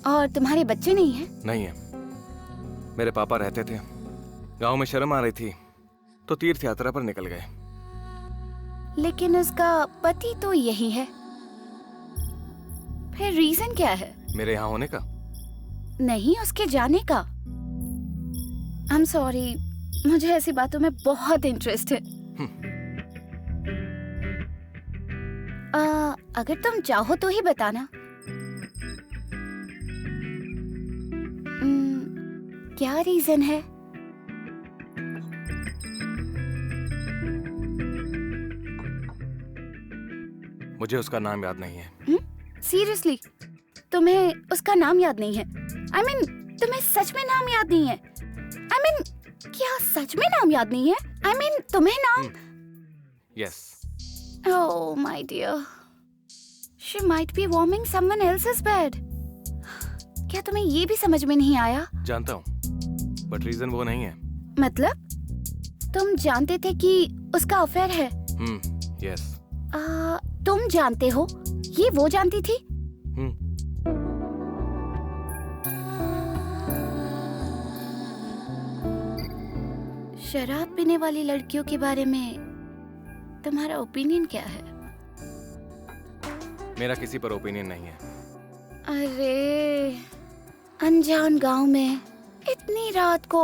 और तुम्हारे बच्चे नहीं हैं? नहीं है। मेरे पापा रहते थे, गांव में शर्म आ रही थी तो तीर्थ यात्रा पर निकल गए। लेकिन उसका पति तो यही है, फिर रीजन क्या है? मेरे यहाँ होने का? नहीं, उसके जाने का। I'm sorry, मुझे ऐसी बातों में बहुत इंटरेस्ट है। अगर तुम चाहो तो ही बताना। क्या रीजन है? मुझे उसका नाम याद नहीं है। सीरियसली? तुम्हें उसका नाम याद नहीं है? I mean, तुम्हें सच में नाम याद नहीं है? I mean, क्या सच में नाम याद नहीं है? I mean, तुम्हें नाम? Yes. Oh my dear, she might be warming someone else's bed. क्या तुम्हें ये भी समझ में नहीं आया? जानता हूँ, बट रीजन वो नहीं है। मतलब? तुम जानते थे कि उसका अफेयर है? Yes. तुम जानते हो, ये वो जानती थी? शराब पीने वाली लड़कियों के बारे में तुम्हारा ओपिनियन क्या है? मेरा किसी पर ओपिनियन नहीं है। अरे, अनजान गांव में इतनी रात को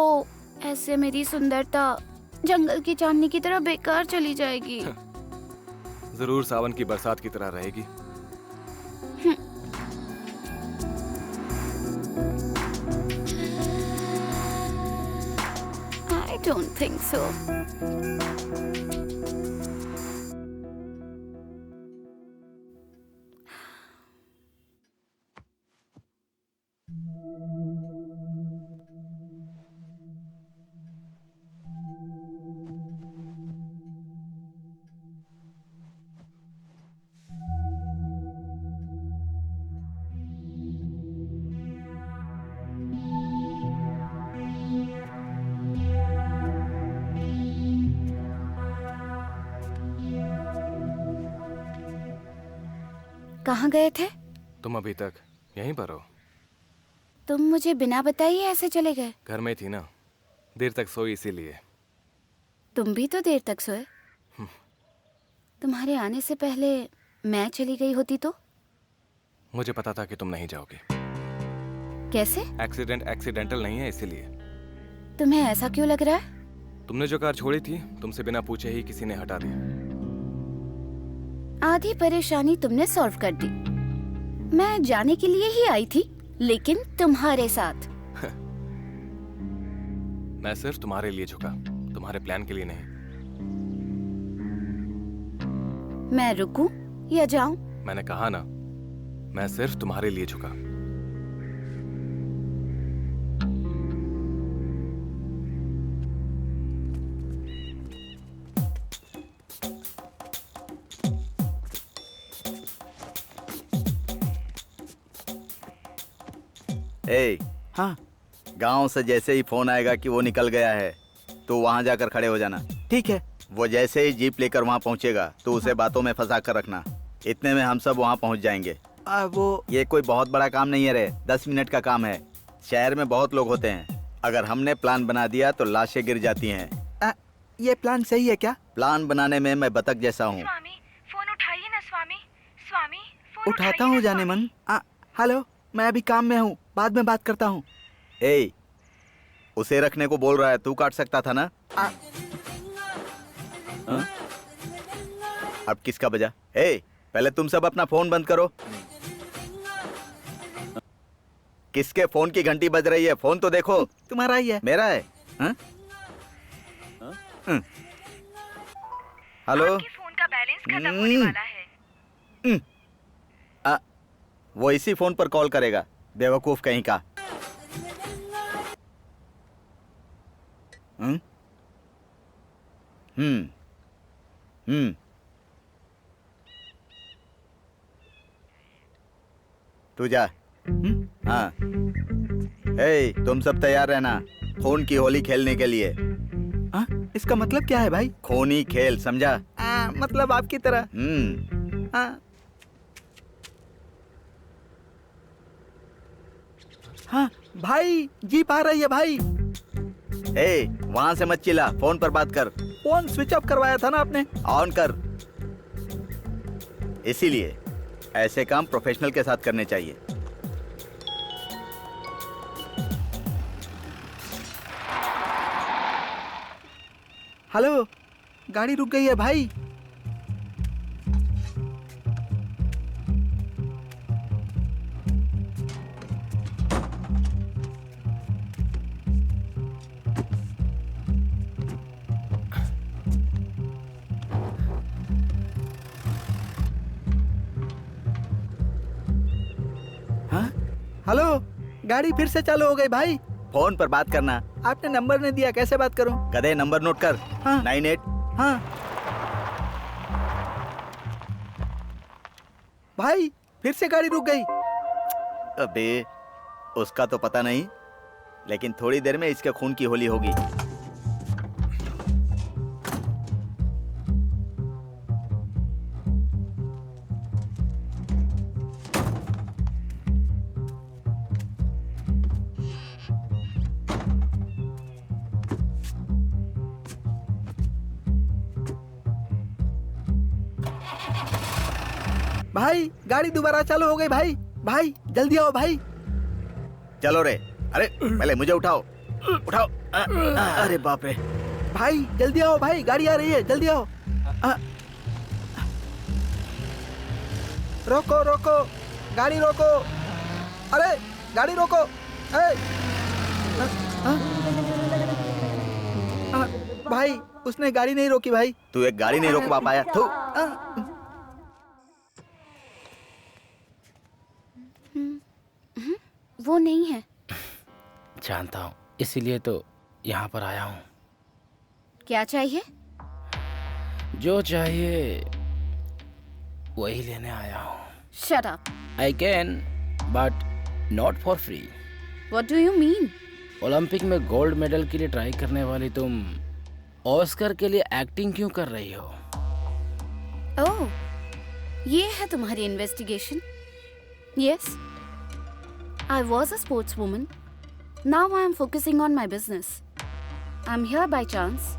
ऐसे मेरी सुंदरता जंगल की चांदनी की तरह बेकार चली जाएगी। जरूर सावन की बरसात की तरह रहेगी। I don't think so. कहाँ गए थे? तुम अभी तक यहीं पर हो? तुम मुझे बिना बताए ऐसे चले गए? घर में थी ना, देर तक सोई इसीलिए। तुम भी तो देर तक सोए। तुम्हारे आने से पहले मैं चली गई होती तो? मुझे पता था कि तुम नहीं जाओगे। कैसे? एक्सीडेंटल नहीं है इसीलिए। तुम्हें ऐसा क्यों लग रहा है? तुमने जो कार छोड़ी थी, तुमसे बिना पूछे ही किसी ने हटा दी। आधी परेशानी तुमने सॉल्व कर दी। मैं जाने के लिए ही आई थी, लेकिन तुम्हारे साथ। मैं सिर्फ तुम्हारे लिए झुका, तुम्हारे प्लान के लिए नहीं। मैं रुकूं या जाऊं? मैंने कहा ना, मैं सिर्फ तुम्हारे लिए झुका। हाँ, गांव से जैसे ही फोन आएगा कि वो निकल गया है तो वहां जाकर खड़े हो जाना। ठीक है। वो जैसे ही जीप लेकर वहां पहुंचेगा तो उसे बातों में फंसा कर रखना। इतने में हम सब वहां पहुंच जाएंगे। वो ये कोई बहुत बड़ा काम नहीं है रे, 10 मिनट का काम है। शहर में बहुत लोग होते हैं, अगर हमने प्लान बना दिया तो लाशें गिर जाती हैं। ये प्लान सही है क्या? प्लान बनाने में मैं बतख जैसा हूँ। स्वामी, फोन उठाइए ना स्वामी। स्वामी, फोन उठाता हूँ जाने मन। हेलो, मैं अभी काम में हूँ, बाद में बात करता हूँ। ए, उसे रखने को बोल रहा है, तू काट सकता था ना? अब किसका बजा? ए, पहले तुम सब अपना फोन बंद करो। किसके फोन की घंटी बज रही है? फोन तो देखो। तुम्हारा ही है। मेरा है। हेलो, फोन का बैलेंस खत्म होने वाला है। वो इसी फोन पर कॉल करेगा, बेवकूफ कहीं का। तू जा। हाँ, तुम सब तैयार रहना खून की होली खेलने के लिए। इसका मतलब क्या है भाई? खूनी खेल, समझा? मतलब आपकी तरह। हाँ भाई, जीप आ रही है भाई। वहां से मत चिल्ला, फोन पर बात कर। फोन स्विच ऑफ करवाया था ना आपने। ऑन कर। इसीलिए ऐसे काम प्रोफेशनल के साथ करने चाहिए। हेलो, गाड़ी रुक गई है भाई। हेलो, गाड़ी फिर से चालू हो गई भाई। फोन पर बात करना। आपने नंबर नहीं दिया, कैसे बात करूं? गधे, नंबर नोट कर। 98। हाँ भाई, फिर से गाड़ी रुक गई। अबे, उसका तो पता नहीं, लेकिन थोड़ी देर में इसके खून की होली होगी। भाई, गाड़ी दोबारा चालू हो गई भाई। भाई जल्दी आओ भाई। चलो रे। अरे पहले मुझे उठाओ, उठाओ। अरे बाप रे। भाई जल्दी आओ भाई, गाड़ी आ रही है, जल्दी आओ। रोको रोको, गाड़ी रोको। अरे गाड़ी रोको। भाई, उसने गाड़ी नहीं रोकी भाई। तू एक गाड़ी नहीं रोकवा पाया। थू। वो नहीं है। जानता हूँ, इसीलिए तो यहाँ पर आया हूँ। क्या चाहिए? जो चाहिए वही लेने आया हूँ। Shut up. I can, but not for free. What do you mean? Olympic में गोल्ड मेडल के लिए ट्राई करने वाली तुम ऑस्कर के लिए एक्टिंग क्यों कर रही हो? ओह, ये है तुम्हारी investigation? Yes. I was a sportswoman. Now I am focusing on my business. I'm here by chance.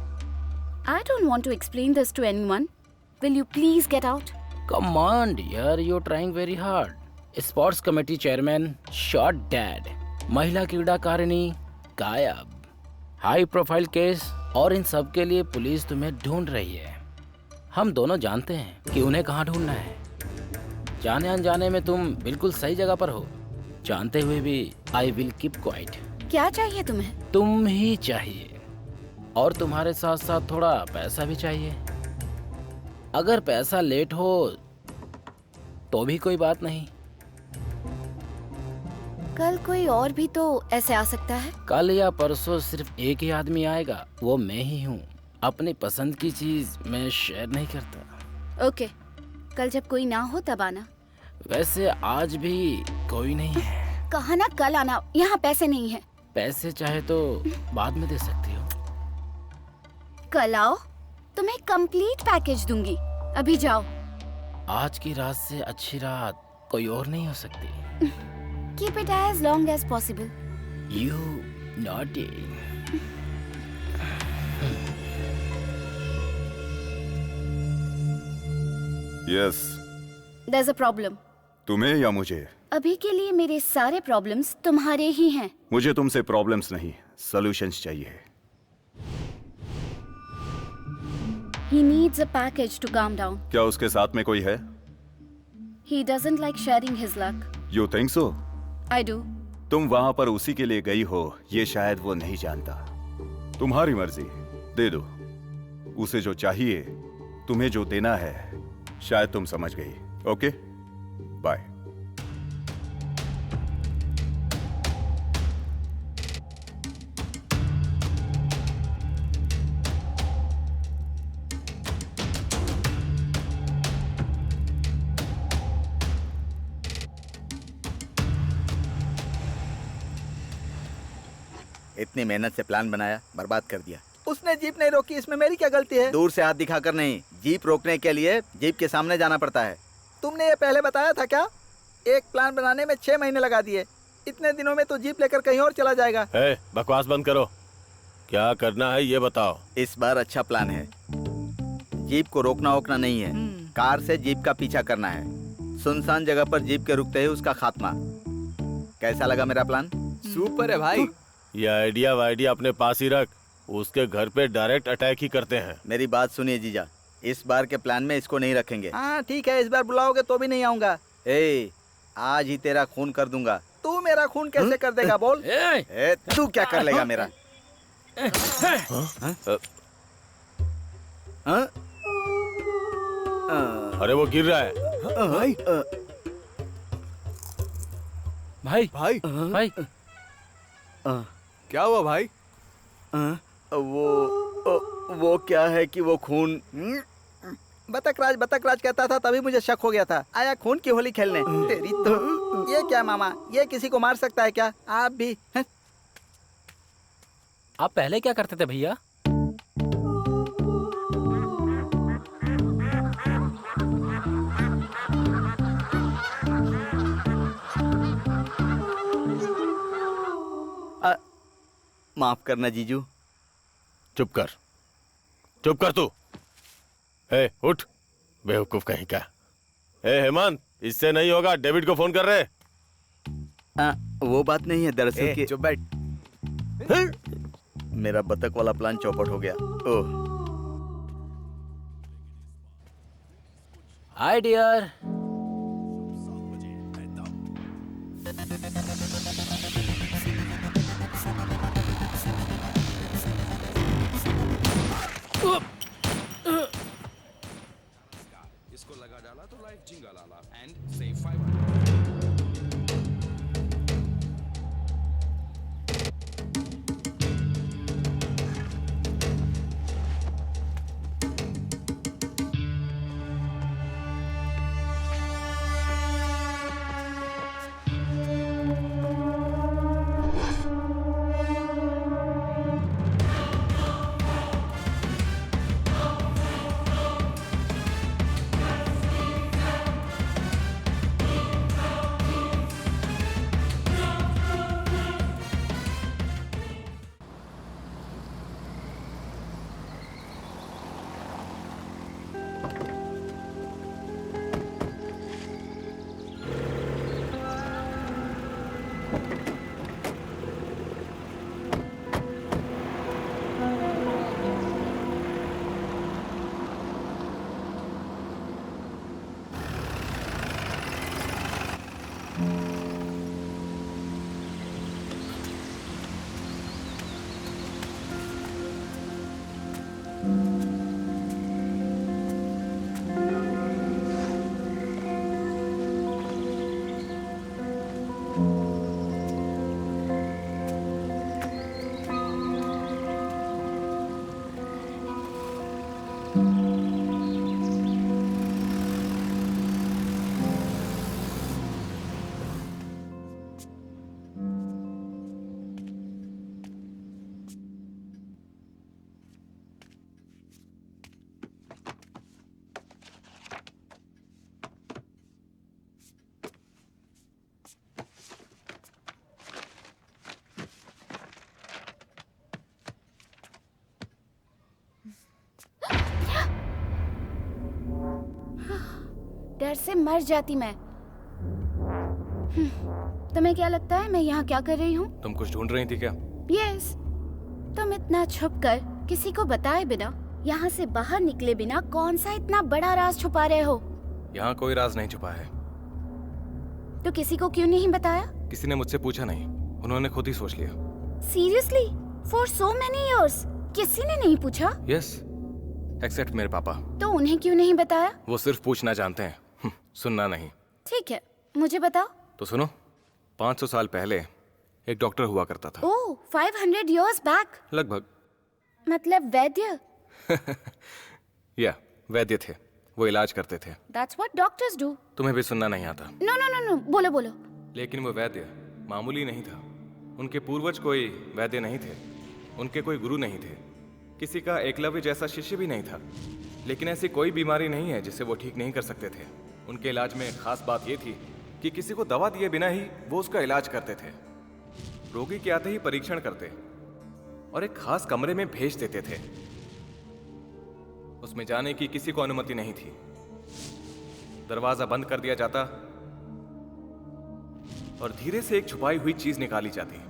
I don't want to explain this to anyone. Will you please get out? Come on, dear, you're trying very hard. Sports committee chairman shot dead. महिला क्रीड़ाकारिणी गायब. हाई प्रोफाइल केस, और इन सब के लिए पुलिस तुम्हें ढूंढ रही है। हम दोनों जानते हैं कि उन्हें कहाँ ढूंढना है। जाने अनजाने में तुम बिल्कुल सही जगह पर हो। जानते हुए भी आई विल कीप क्वाइट। क्या चाहिए तुम्हें? तुम ही चाहिए, और तुम्हारे साथ साथ थोड़ा पैसा भी चाहिए। अगर पैसा लेट हो तो भी कोई बात नहीं। कल कोई और भी तो ऐसे आ सकता है। कल या परसों सिर्फ एक ही आदमी आएगा, वो मैं ही हूँ। अपनी पसंद की चीज मैं शेयर नहीं करता। ओके, कल जब कोई ना हो तब आना। वैसे आज भी कोई नहीं है। कहा ना कल आना, यहाँ पैसे नहीं है। पैसे चाहे तो बाद में दे सकती हो। कल आओ, तुम्हें कंप्लीट पैकेज दूंगी। अभी जाओ। आज की रात से अच्छी रात कोई और नहीं हो सकती। Keep it as long as possible. You naughty. Yes. There's a problem. तुम्हें या मुझे? अभी के लिए मेरे सारे प्रॉब्लम्स तुम्हारे ही हैं। मुझे तुमसे प्रॉब्लम्स नहीं, सॉल्यूशंस चाहिए। He needs a package to calm down. क्या उसके साथ में कोई है? He doesn't like sharing his luck. You think so? I do. तुम वहां पर उसी के लिए गई हो, ये शायद वो नहीं जानता। तुम्हारी मर्जी, दे दो उसे जो चाहिए। तुम्हें जो देना है शायद तुम समझ गई। Okay, bye. इतनी मेहनत से प्लान बनाया, बर्बाद कर दिया। उसने जीप नहीं रोकी, इसमें मेरी क्या गलती है? दूर से हाथ दिखाकर नहीं, जीप रोकने के लिए जीप के सामने जाना पड़ता है। तुमने ये पहले बताया था क्या? एक प्लान बनाने में 6 महीने लगा दिए। इतने दिनों में तो जीप लेकर कहीं और चला जाएगा। बकवास बंद करो, क्या करना है ये बताओ। इस बार अच्छा प्लान है। जीप को रोकना वोकना नहीं है, कार से जीप का पीछा करना है। सुनसान जगह पर जीप के रुकते ही उसका खात्मा। कैसा लगा मेरा प्लान? सुपर है भाई। ये आइडिया वाइडिया अपने पास ही रख, उसके घर पे डायरेक्ट अटैक ही करते हैं। मेरी बात सुनिए जीजा, इस बार के प्लान में इसको नहीं रखेंगे। हाँ ठीक है, इस बार बुलाओगे तो भी नहीं आऊंगा। आज ही तेरा खून कर दूंगा। तू मेरा खून कैसे कर देगा बोल? तू क्या कर लेगा मेरा? अरे वो गिर रहा है। भाई भाई भाई भाई क्या हुआ भाई? वो क्या है कि वो खून। बतकराज कहता था, तभी मुझे शक हो गया था। आया खून की होली खेलने। तेरी तो ये क्या मामा, ये किसी को मार सकता है क्या? आप भी हैं? आप पहले क्या करते थे भैया? माफ करना जीजू। चुप कर तू। उठ बेवकूफ कहीं का। हेमंत, इससे नहीं होगा, डेविड को फोन कर रहे। वो बात नहीं है दरअसल कि चुप बैठ। मेरा बतख वाला प्लान चौपट हो गया। ओह हाय डियर। इसको लगा डाला तो लाइफ जिंगा लाला एंड सेव 500। डर से मर जाती मैं। तुम्हें क्या लगता है मैं यहाँ क्या कर रही हूँ? तुम कुछ ढूंढ रही थी क्या? यस। तुम इतना छुप कर किसी को बताए बिना, यहाँ से बाहर निकले बिना कौन सा इतना बड़ा राज छुपा रहे हो? यहाँ कोई राज नहीं छुपा है। तो किसी को क्यों नहीं बताया? किसी ने मुझसे पूछा नहीं, उन्होंने खुद ही सोच लिया। Seriously? For so many years किसी ने नहीं पूछा? यस, एक्सेप्ट मेरे पापा। तो उन्हें क्यों नहीं बताया? वो सिर्फ पूछना जानते हैं, सुनना नहीं। ठीक है, मुझे बताओ। तो सुनो, 500 साल पहले एक डॉक्टर हुआ करता था। ओह, 500 years back? लगभग। मतलब वैद्य? या वैद्य थे, वो इलाज करते थे। That's what doctors do. तुम्हें भी सुनना नहीं आता। No, no, no, no. बोलो बोलो। लेकिन वो वैद्य मामूली नहीं था, उनके पूर्वज कोई वैद्य नहीं थे, उनके कोई गुरु नहीं थे, किसी का एकलव्य जैसा शिष्य भी नहीं था। लेकिन ऐसी कोई बीमारी नहीं है जिसे वो ठीक नहीं कर सकते थे। उनके इलाज में खास बात ये थी कि किसी को दवा दिए बिना ही वो उसका इलाज करते थे। रोगी के आते ही परीक्षण करते और एक खास कमरे में भेज देते थे। उसमें जाने की किसी को अनुमति नहीं थी। दरवाजा बंद कर दिया जाता और धीरे से एक छुपाई हुई चीज निकाली जाती।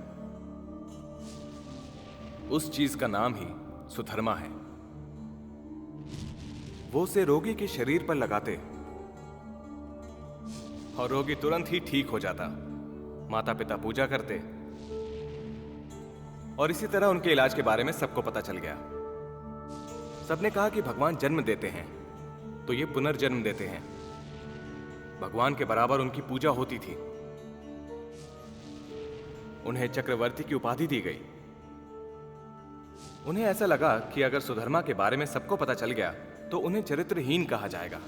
उस चीज का नाम ही सुधर्मा है। वो उसे रोगी के शरीर पर लगाते और रोगी तुरंत ही ठीक हो जाता। माता पिता पूजा करते और इसी तरह उनके इलाज के बारे में सबको पता चल गया। सबने कहा कि भगवान जन्म देते हैं तो ये पुनर्जन्म देते हैं। भगवान के बराबर उनकी पूजा होती थी। उन्हें चक्रवर्ती की उपाधि दी गई। उन्हें ऐसा लगा कि अगर सुधर्मा के बारे में सबको पता चल गया तो उन्हें चरित्रहीन कहा जाएगा।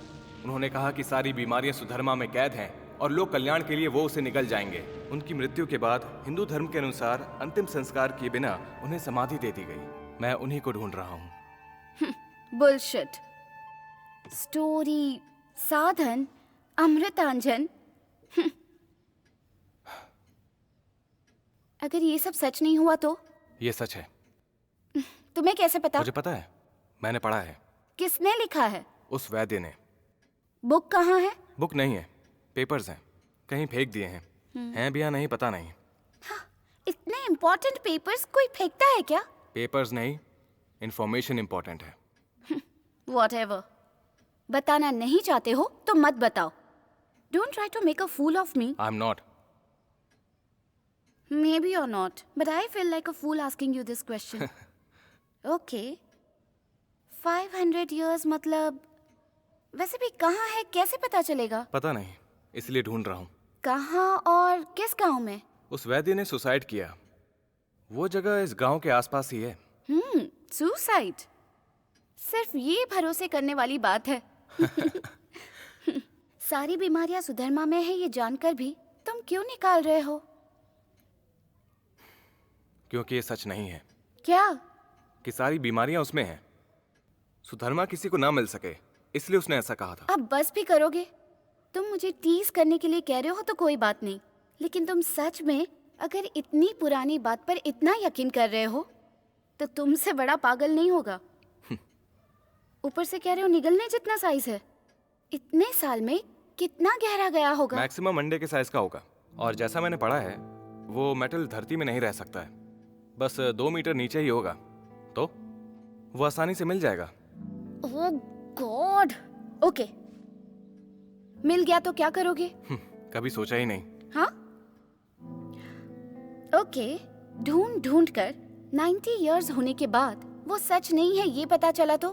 उन्होंने कहा कि सारी बीमारियां सुधर्मा में कैद हैं और लोक कल्याण के लिए वो उसे निगल जाएंगे। उनकी मृत्यु के बाद हिंदू धर्म के अनुसार अंतिम संस्कार किए बिना उन्हें समाधि दे दी गई। मैं उन्हीं को ढूंढ रहा हूँ। बुलशिट। स्टोरी, साधन, अमृतांजन। अगर ये सब सच नहीं हुआ तो? ये सच है। तुम्हें कैसे पता? मुझे पता है, मैंने पढ़ा है। किसने लिखा है? उस वैद्य ने। बुक कहाँ है? बुक नहीं है, पेपर्स हैं, कहीं फेंक दिए हैं। हैं भी या नहीं पता नहीं। इतने इम्पोर्टेंट पेपर्स कोई फेंकता है क्या? पेपर्स नहीं, इंफॉर्मेशन इंपॉर्टेंट है। Whatever. बताना नहीं चाहते हो तो मत बताओ। Don't try to make a fool of me. I'm not. Maybe you're not, but I feel like a fool asking you this question. Okay. 500 years मतलब वैसे भी कहाँ है, कैसे पता चलेगा? पता नहीं, इसलिए ढूंढ रहा हूँ। कहाँ और किस गांव में? उस वैद्य ने सुसाइड किया। वो जगह इस गांव के आसपास ही है। सुसाइड। सिर्फ ये भरोसे करने वाली बात है। सारी बीमारियां सुधर्मा में है ये जानकर भी तुम क्यों निकाल रहे हो? क्योंकि ये सच नहीं है। क्या? कि सारी बीमारियां उसमें हैं। सुधर्मा किसी को ना मिल सके, इसलिए उसने ऐसा कहा था। अब बस भी करोगे? तुम मुझे टीज करने के लिए कह रहे हो तो कोई बात नहीं, लेकिन तुम सच में अगर इतनी पुरानी बात पर इतना यकीन कर रहे हो तो तुमसे बड़ा पागल नहीं होगा। ऊपर से कह रहे हो निगलने जितना साइज है। इतने साल में कितना गहरा गया होगा? मैक्सिमम अंडे के साइज का होगा। और जैसा मैंने पढ़ा है वो मेटल धरती में नहीं रह सकता है, बस 2 मीटर नीचे ही होगा, तो वो आसानी से मिल जाएगा। ओह गॉड। ओके, मिल गया तो क्या करोगे? कभी सोचा ही नहीं। हाँ ओके, ढूंढ ढूंढ कर 90 इयर्स होने के बाद वो सच नहीं है ये पता चला तो?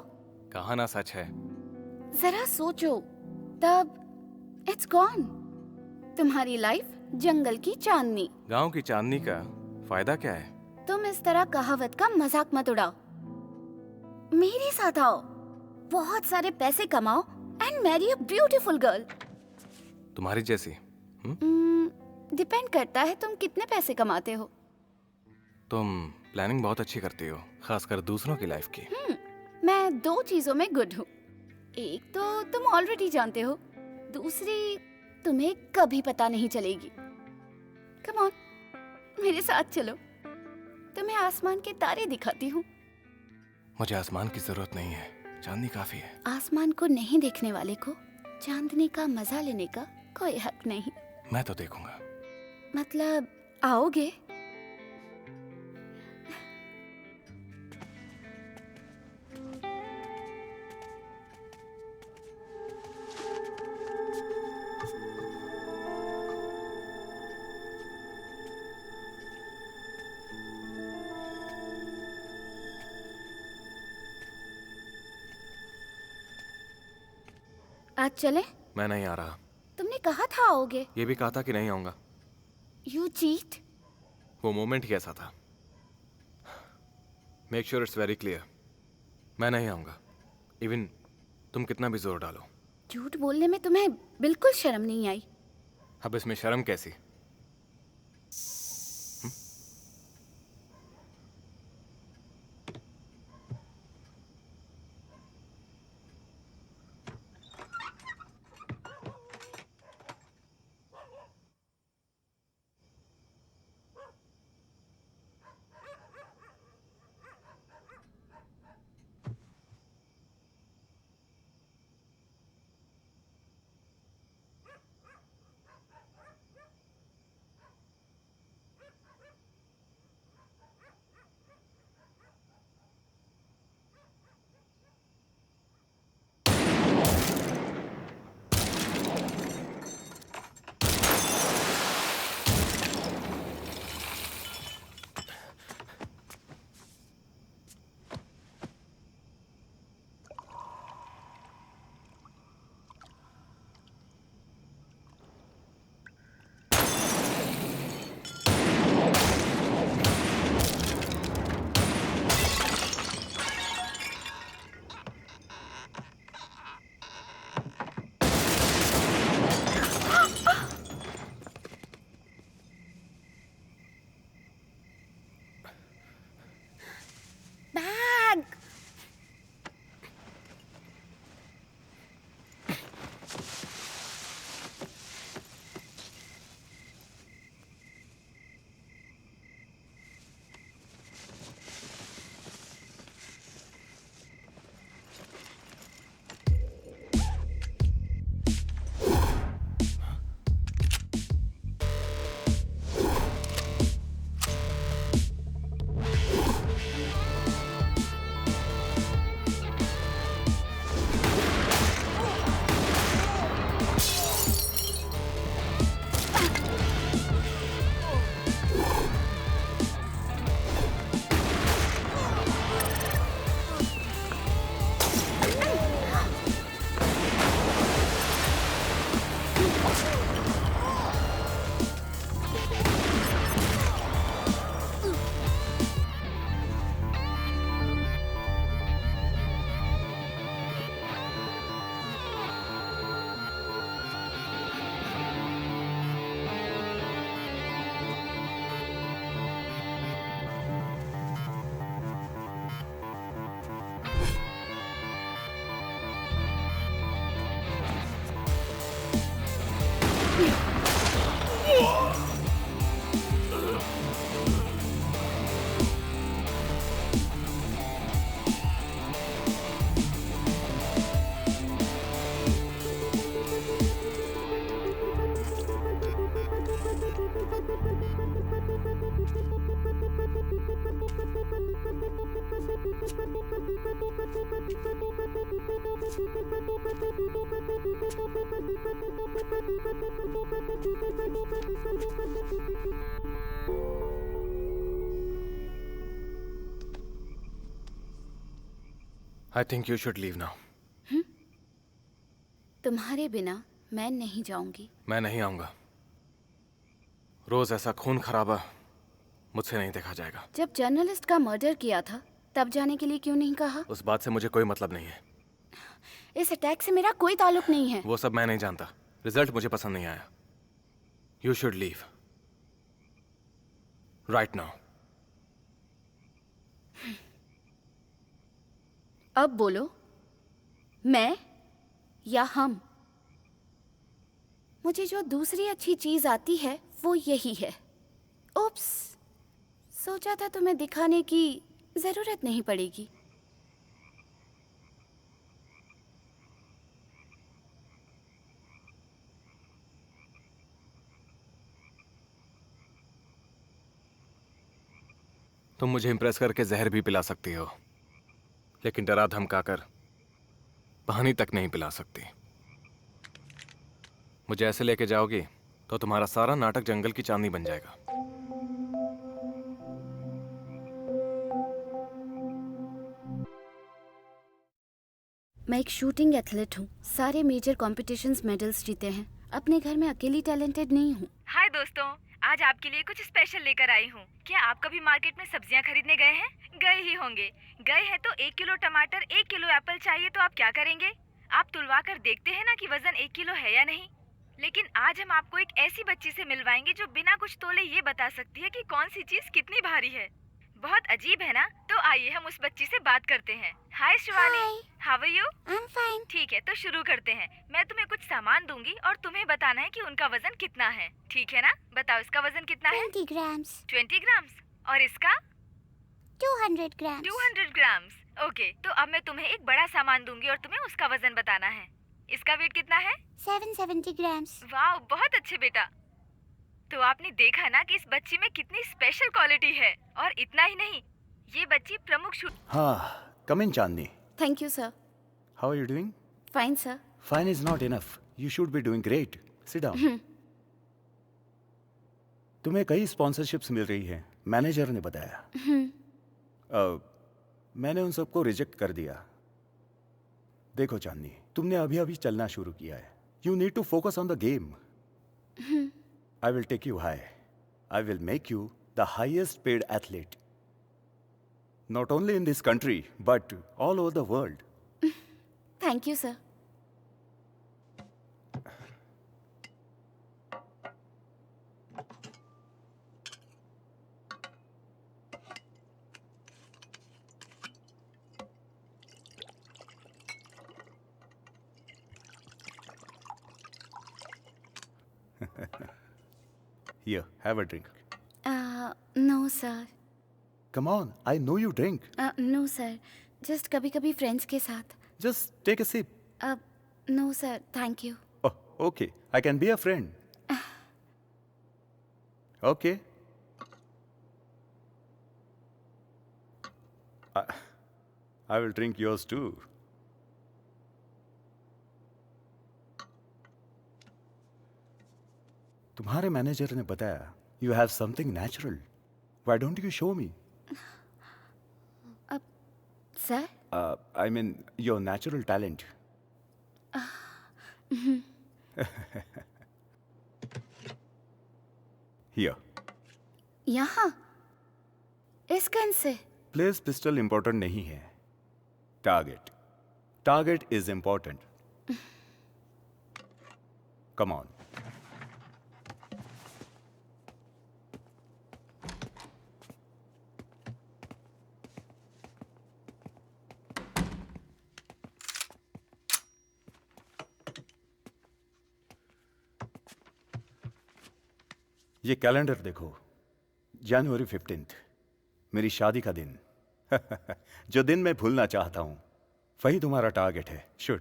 कहा ना सच है। जरा सोचो, तब इट्स गॉन। तुम्हारी लाइफ जंगल की चांदनी। गांव की चांदनी का फायदा क्या है? तुम इस तरह कहावत का मजाक मत उड़ाओ। मेरे साथ आओ, बहुत सारे पैसे कमाओ and marry a beautiful girl. तुम्हारी जैसी? डिपेंड करता है तुम कितने पैसे कमाते हो। तुम प्लानिंग बहुत अच्छी करती हो, खासकर दूसरों की लाइफ की। मैं 2 चीजों में गुड हूँ। एक तो तुम ऑलरेडी जानते हो, दूसरी तुम्हें कभी पता नहीं चलेगी। कम ऑन, मेरे साथ चलो, तुम्हें आसमान के तारे दिखाती हूँ। मुझे आसमान की जरूरत नहीं है, चांदनी काफी है। आसमान को नहीं देखने वाले को चांदनी का मजा लेने का कोई हक नहीं। मैं तो देखूंगा। मतलब आओगे? आज चले? मैं नहीं आ रहा। तुमने कहा था आओगे। ये भी कहा था कि नहीं आऊंगा। You cheat? वो मोमेंट ही ऐसा था। Make sure it's very clear, मैं नहीं आऊंगा, इवन तुम कितना भी जोर डालो। झूठ बोलने में तुम्हें बिल्कुल शर्म नहीं आई? अब इसमें शर्म कैसी? I think you should leave now. तुम्हारे बिना मैं नहीं जाऊंगी। मैं नहीं आऊंगा। रोज ऐसा खून खराबा मुझसे नहीं देखा जाएगा। जब जर्नलिस्ट का मर्डर किया था तब जाने के लिए क्यों नहीं कहा? उस बात से मुझे कोई मतलब नहीं है। इस अटैक से मेरा कोई ताल्लुक नहीं है। वो सब मैं नहीं जानता। रिजल्ट मुझे पसंद नहीं आया। You should leave right now. अब बोलो, मैं या हम? मुझे जो दूसरी अच्छी चीज आती है वो यही है। ओप्स, सोचा था तुम्हें दिखाने की जरूरत नहीं पड़ेगी। तुम मुझे इम्प्रेस करके जहर भी पिला सकती हो, लेकिन डरा धमकाकर पानी तक नहीं पिला सकती। मुझे ऐसे लेके जाओगी तो तुम्हारा सारा नाटक जंगल की चांदनी बन जाएगा। मैं एक शूटिंग एथलीट हूँ। सारे मेजर कॉम्पिटिशन्स मेडल्स जीते हैं। अपने घर में अकेली टैलेंटेड नहीं हूँ। हाय दोस्तों, आज आपके लिए कुछ स्पेशल लेकर आई हूँ। क्या आप कभी मार्केट में सब्जियाँ खरीदने गए हैं? गए ही होंगे। गए हैं तो 1 किलो टमाटर, 1 किलो एप्पल चाहिए तो आप क्या करेंगे? आप तुलवा कर देखते हैं ना कि वजन 1 किलो है या नहीं। लेकिन आज हम आपको एक ऐसी बच्ची से मिलवाएंगे जो बिना कुछ तोले ये बता सकती है कि कौन सी चीज कितनी भारी है। बहुत अजीब है ना? तो आइए हम उस बच्ची से बात करते हैं। Hi Shivani, how are you? I am fine. ठीक है, तो शुरू करते हैं। मैं तुम्हें कुछ सामान दूंगी और तुम्हें बताना है कि उनका वजन कितना है। ठीक है ना? बताओ इसका वजन कितना है? 20 ग्राम्स। 20 ग्राम्स। और इसका? 200 ग्राम्स। 200 ग्राम्स। ओके, तो अब मैं तुम्हें एक बड़ा सामान दूंगी और तुम्हें उसका वजन बताना है। इसका वेट कितना है? 770 ग्राम्स। वाह, बहुत अच्छे बेटा। तो आपने देखा ना कि इस बच्ची में कितनी स्पेशल क्वालिटी है। और इतना ही नहीं, ये बच्ची प्रमुख शूट। हाँ, come in Chandni. Thank you sir. How are you doing? Fine sir. Fine is not enough, you should be doing great. Sit down. तुम्हें कई स्पॉन्सरशिप्स मिल रही हैं, मैनेजर ने बताया। मैंने उन सबको रिजेक्ट कर दिया। देखो चांदनी, तुमने अभी अभी चलना शुरू किया है। You need to focus on the game. I will take you high. I will make you the highest paid athlete. Not only in this country, but all over the world. Thank you sir. Here, have a drink. No sir. Come on, I know you drink. No sir, just कभी कभी फ्रेंड्स के साथ। Just take a sip. No sir, thank you. Oh, okay. I can be a friend. Okay. I will drink yours too. तुम्हारे मैनेजर ने बताया you have something natural. Why don't you show me? Sir? I mean your natural talent. Here. यहाँ? इस गन से? प्लेस पिस्टल इंपॉर्टेंट नहीं है. Target. Target is important. Come on. ये कैलेंडर देखो. जनवरी 15th, मेरी शादी का दिन. जो दिन मैं भूलना चाहता हूं, वही तुम्हारा टारगेट है. शुड.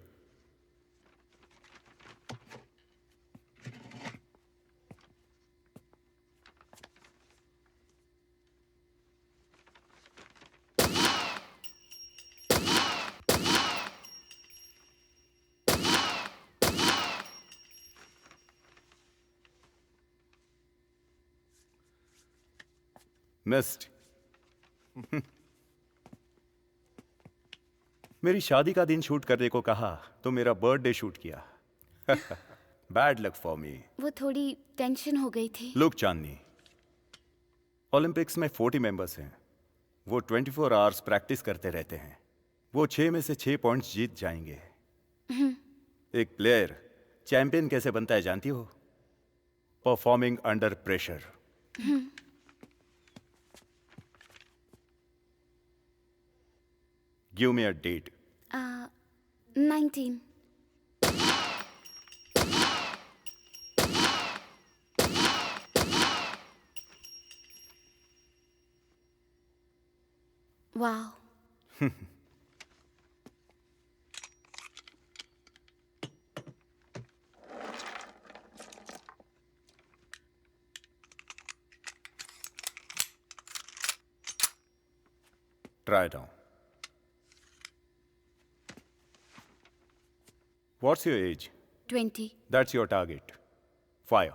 मिस्ड। मेरी शादी का दिन शूट करने को कहा तो मेरा बर्थडे शूट किया। Bad luck for me. वो थोड़ी टेंशन हो गई थी। लुक चांदनी, ओलंपिक्स में 40 मेंबर्स हैं। वो 24 आवर्स प्रैक्टिस करते रहते हैं। वो 6 में से 6 पॉइंट्स जीत जाएंगे। एक प्लेयर चैंपियन कैसे बनता है जानती हो? Performing under pressure. Give me a date. 19. Wow. Try it on. What's your age? 20. That's your target. Fire.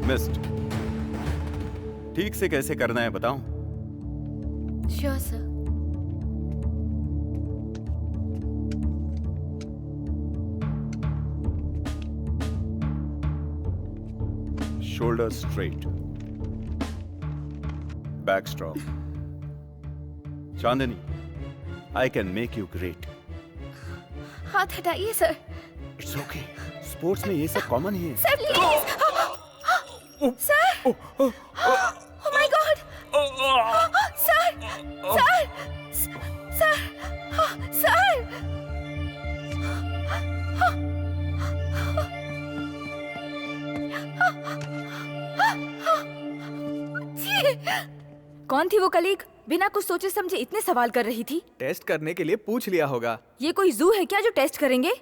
Missed. ठीक से कैसे करना है बताऊं? Sure, sir. Shoulders straight. Back strong. Chandni, I can make you great. हाथ हटाइए सर। It's okay. स्पोर्ट्स में ये सब कॉमन ही है। Sir please. Sir. Oh my God. Sir. Sir. Sir. कौन थी वो कलीग? बिना कुछ सोचे समझे इतने सवाल कर रही थी। टेस्ट करने के लिए पूछ लिया होगा। ये कोई जू है क्या जो टेस्ट करेंगे?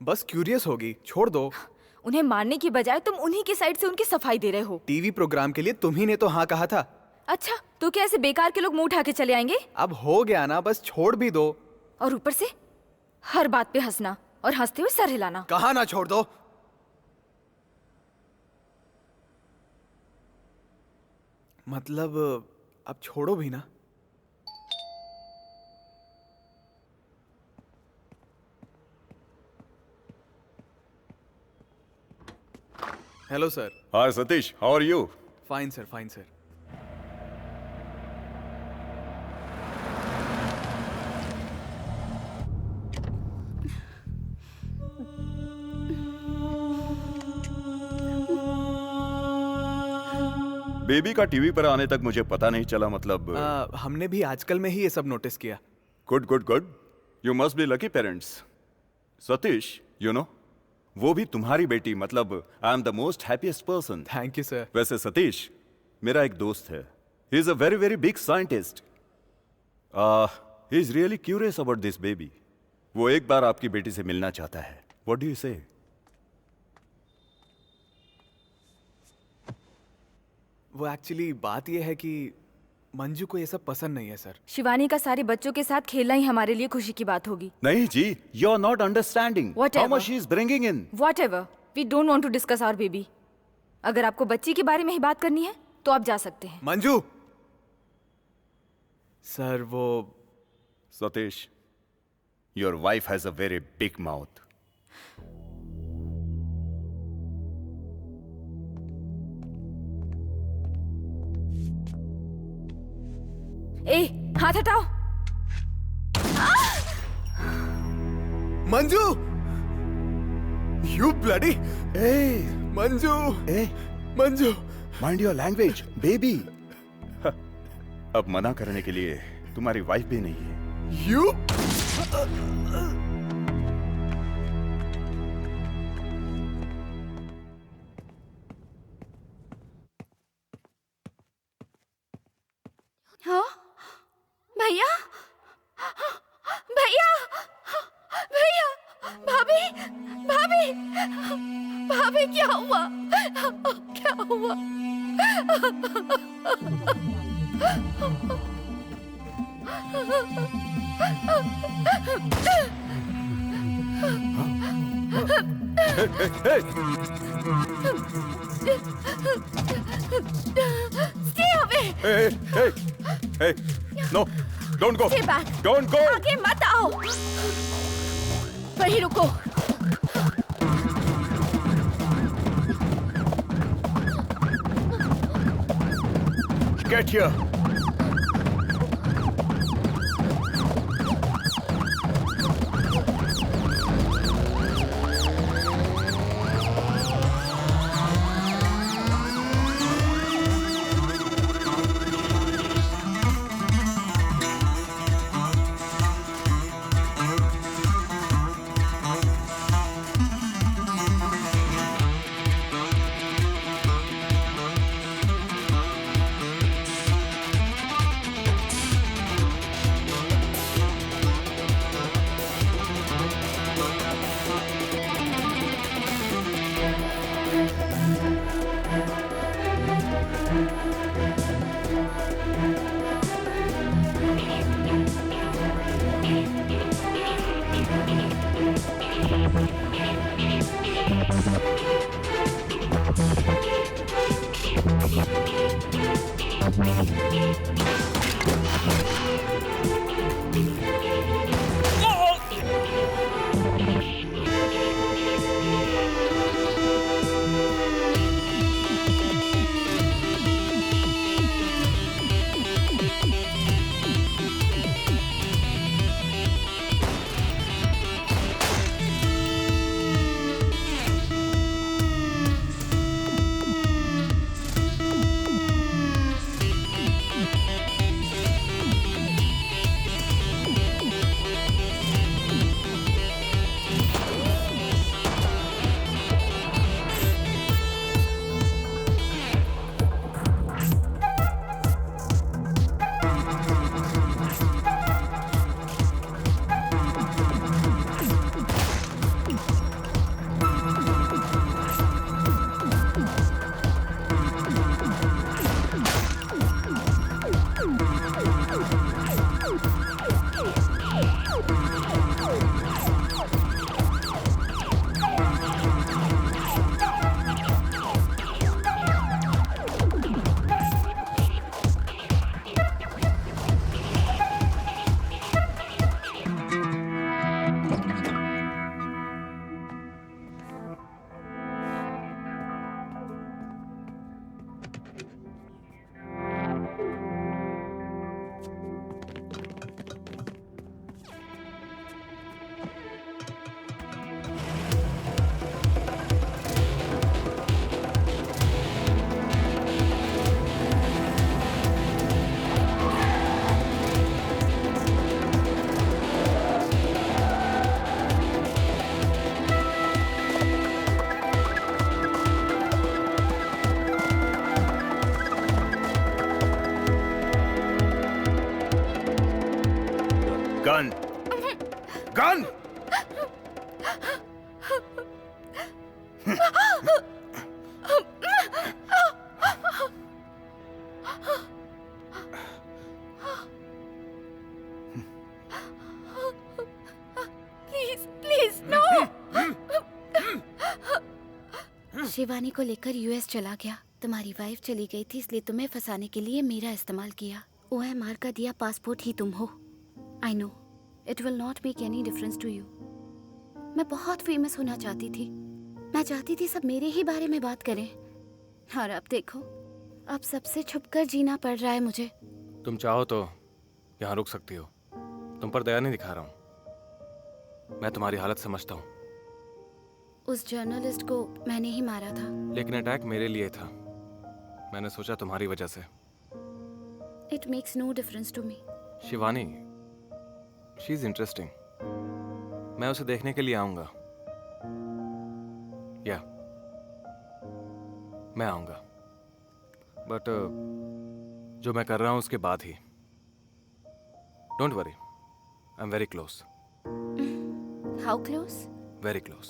बस क्यूरियस होगी, छोड़ दो। उन्हें मारने की बजाय तुम उन्हीं की साइड से उनकी सफाई दे रहे हो। टीवी प्रोग्राम के लिए तुम ही ने तो हाँ कहा था। अच्छा, तो क्या ऐसे बेकार के लोग मुंह उठा के चले आएंगे? अब हो गया ना, बस छोड़ भी दो। और ऊपर से हर बात पे हंसना और हंसते हुए सर हिलाना। कहा ना छोड़ दो। मतलब अब छोड़ो भी ना। Hello sir. Hi Satish, how are you? Fine sir, fine sir. Baby का टीवी पर आने तक मुझे पता नहीं चला। मतलब हमने भी आजकल में ही ये सब नोटिस किया। Good good good. You must be lucky parents. Satish, you know, वो भी तुम्हारी बेटी। मतलब I am the most happiest person. Thank you sir. वैसे सतीश, मेरा एक दोस्त है। He is a very very big scientist. He is really curious about this baby. वो एक बार आपकी बेटी से मिलना चाहता है। व्हाट डू यू से? वो एक्चुअली बात ये है कि मंजू को ये सब पसंद नहीं है सर। शिवानी का सारे बच्चों के साथ खेलना ही हमारे लिए खुशी की बात होगी। नहीं जी, you are not understanding how much she is bringing in. Whatever, we don't want to discuss our baby. अगर आपको बच्ची के बारे में ही बात करनी है तो आप जा सकते हैं। मंजू सर, वो Satish, your wife has a very big mouth. ए, हाथ हटाओ। Manju, you bloody. ए मंजू, ए Manju, mind your language baby. अब मना करने के लिए तुम्हारी वाइफ भी नहीं है। यू हाँ भैया, भैया, भैया, भाभी, भाभी, भाभी, क्या हुआ? क्या हुआ? Stay away! Hey, no, don't go. Stay back. Don't go. आगे मत आओ। वहीं रुको। Get here. Gun! Gun! Please, no! Shivani को लेकर यूएस चला गया। तुम्हारी वाइफ चली गई थी, इसलिए तुम्हें फंसाने के लिए मेरा इस्तेमाल किया। ओएमआर का दिया पासपोर्ट ही तुम हो। I know it will not make any difference to you. मैं बहुत फेमस होना चाहती थी। मैं चाहती थी सब मेरे ही बारे में बात करें, और अब देखो, अब सबसे छुपकर जीना पड़ रहा है मुझे। तुम चाहो तो यहाँ रुक सकती हो। तुम पर दया नहीं दिखा रहा हूँ। मैं तुम्हारी हालत समझता हूँ। उस जर्नलिस्ट को मैंने ही मारा था। लेकिन अटैक मेरे लिए था। मैंने सोचा तुम्हारी वजह से। It makes no difference to me. Shivani, she is interesting. मैं उसे देखने के लिए आऊंगा। या मैं आऊंगा, बट जो मैं कर रहा हूं उसके बाद ही। Don't worry, I am very close. How close? Very close.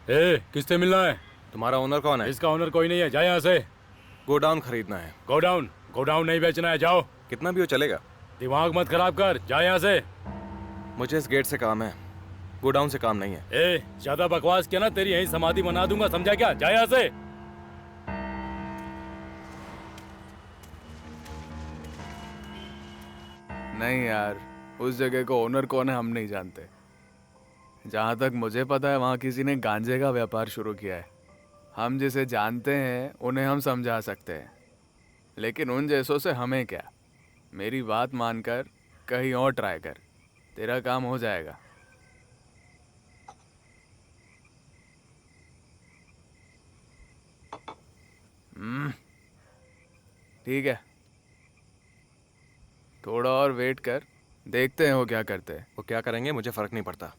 किससे मिलना है? तुम्हारा ओनर कौन है? इसका ओनर कोई नहीं है, जाए यहाँ से। गोडाउन खरीदना है। गोडाउन नहीं बेचना है, जाओ। कितना भी हो चलेगा। दिमाग मत खराब कर, जाए यहाँ से। मुझे इस गेट से काम है, गोडाउन से काम नहीं है। ज्यादा बकवास किया ना, तेरी यहीं समाधि बना दूंगा, समझा क्या? जाए यहाँ से। नहीं यार, उस जगह को ओनर कौन है हम नहीं जानते। जहाँ तक मुझे पता है वहाँ किसी ने गांजे का व्यापार शुरू किया है। हम जिसे जानते हैं उन्हें हम समझा सकते हैं, लेकिन उन जैसों से हमें क्या। मेरी बात मानकर कहीं और ट्राई कर, तेरा काम हो जाएगा। ठीक है, थोड़ा और वेट कर, देखते हैं वो क्या करते हैं। वो क्या करेंगे मुझे फर्क नहीं पड़ता।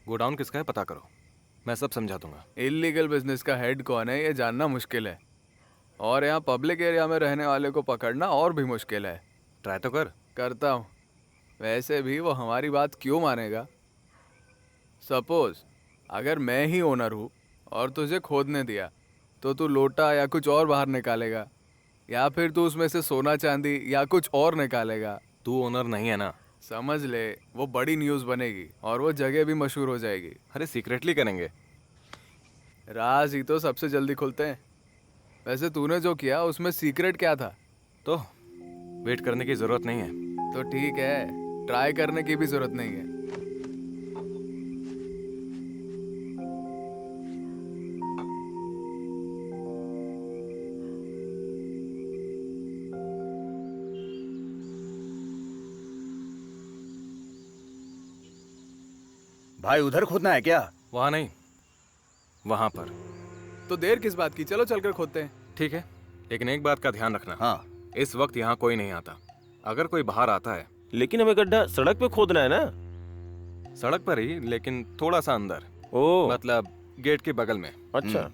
गोडाउन किसका है पता करो, मैं सब समझा दूंगा। इलीगल बिजनेस का हेड कौन है ये जानना मुश्किल है, और यहाँ पब्लिक एरिया में रहने वाले को पकड़ना और भी मुश्किल है। ट्राई तो कर। करता हूँ। वैसे भी वो हमारी बात क्यों मानेगा? सपोज अगर मैं ही ओनर हूँ और तुझे खोदने दिया तो तू लोटा या कुछ और बाहर निकालेगा, या फिर तू उसमें से सोना चांदी या कुछ और निकालेगा। तू ओनर नहीं है ना। समझ ले, वो बड़ी न्यूज़ बनेगी और वो जगह भी मशहूर हो जाएगी। अरे सीक्रेटली करेंगे। राज ही तो सबसे जल्दी खुलते हैं। वैसे तूने जो किया उसमें सीक्रेट क्या था? तो वेट करने की जरूरत नहीं है। तो ठीक है, ट्राई करने की भी जरूरत नहीं है। भाई उधर खोदना है क्या? वहाँ नहीं, वहाँ पर। तो देर किस बात की, चलो चलकर खोदते हैं। ठीक है, लेकिन एक बात का ध्यान रखना। हाँ, इस वक्त यहाँ कोई नहीं आता। अगर कोई बाहर आता है। लेकिन हमें गड्ढा सड़क पे खोदना है ना? सड़क पर ही, लेकिन थोड़ा सा अंदर। मतलब गेट के बगल में। अच्छा।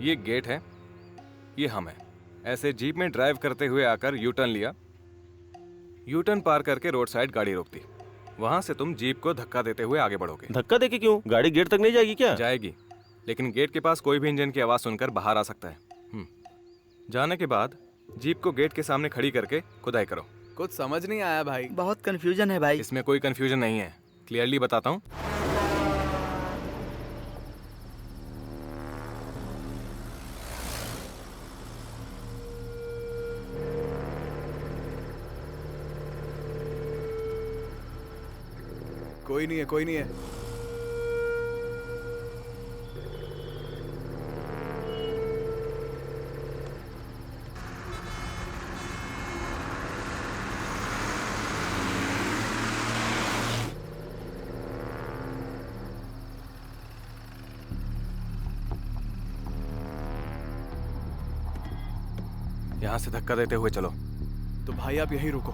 ये गेट है, ये हम है। ऐसे जीप में ड्राइव करते हुए आकर यू टर्न लिया, यू टर्न पार करके रोड साइड गाड़ी रोक दी। वहां से तुम जीप को धक्का देते हुए आगे बढ़ोगे। धक्का देके क्यों? गाड़ी गेट तक नहीं जाएगी क्या? जाएगी, लेकिन गेट के पास कोई भी इंजन की आवाज सुनकर बाहर आ सकता है। जाने के बाद जीप को गेट के सामने खड़ी करके खुदाई करो। कुछ समझ नहीं आया भाई। बहुत कंफ्यूजन है भाई। इसमें कोई कंफ्यूजन नहीं है, क्लियरली बताता हूँ। कोई नहीं है, कोई नहीं है। यहाँ से धक्का देते हुए चलो। तो भाई आप यहीं रुको।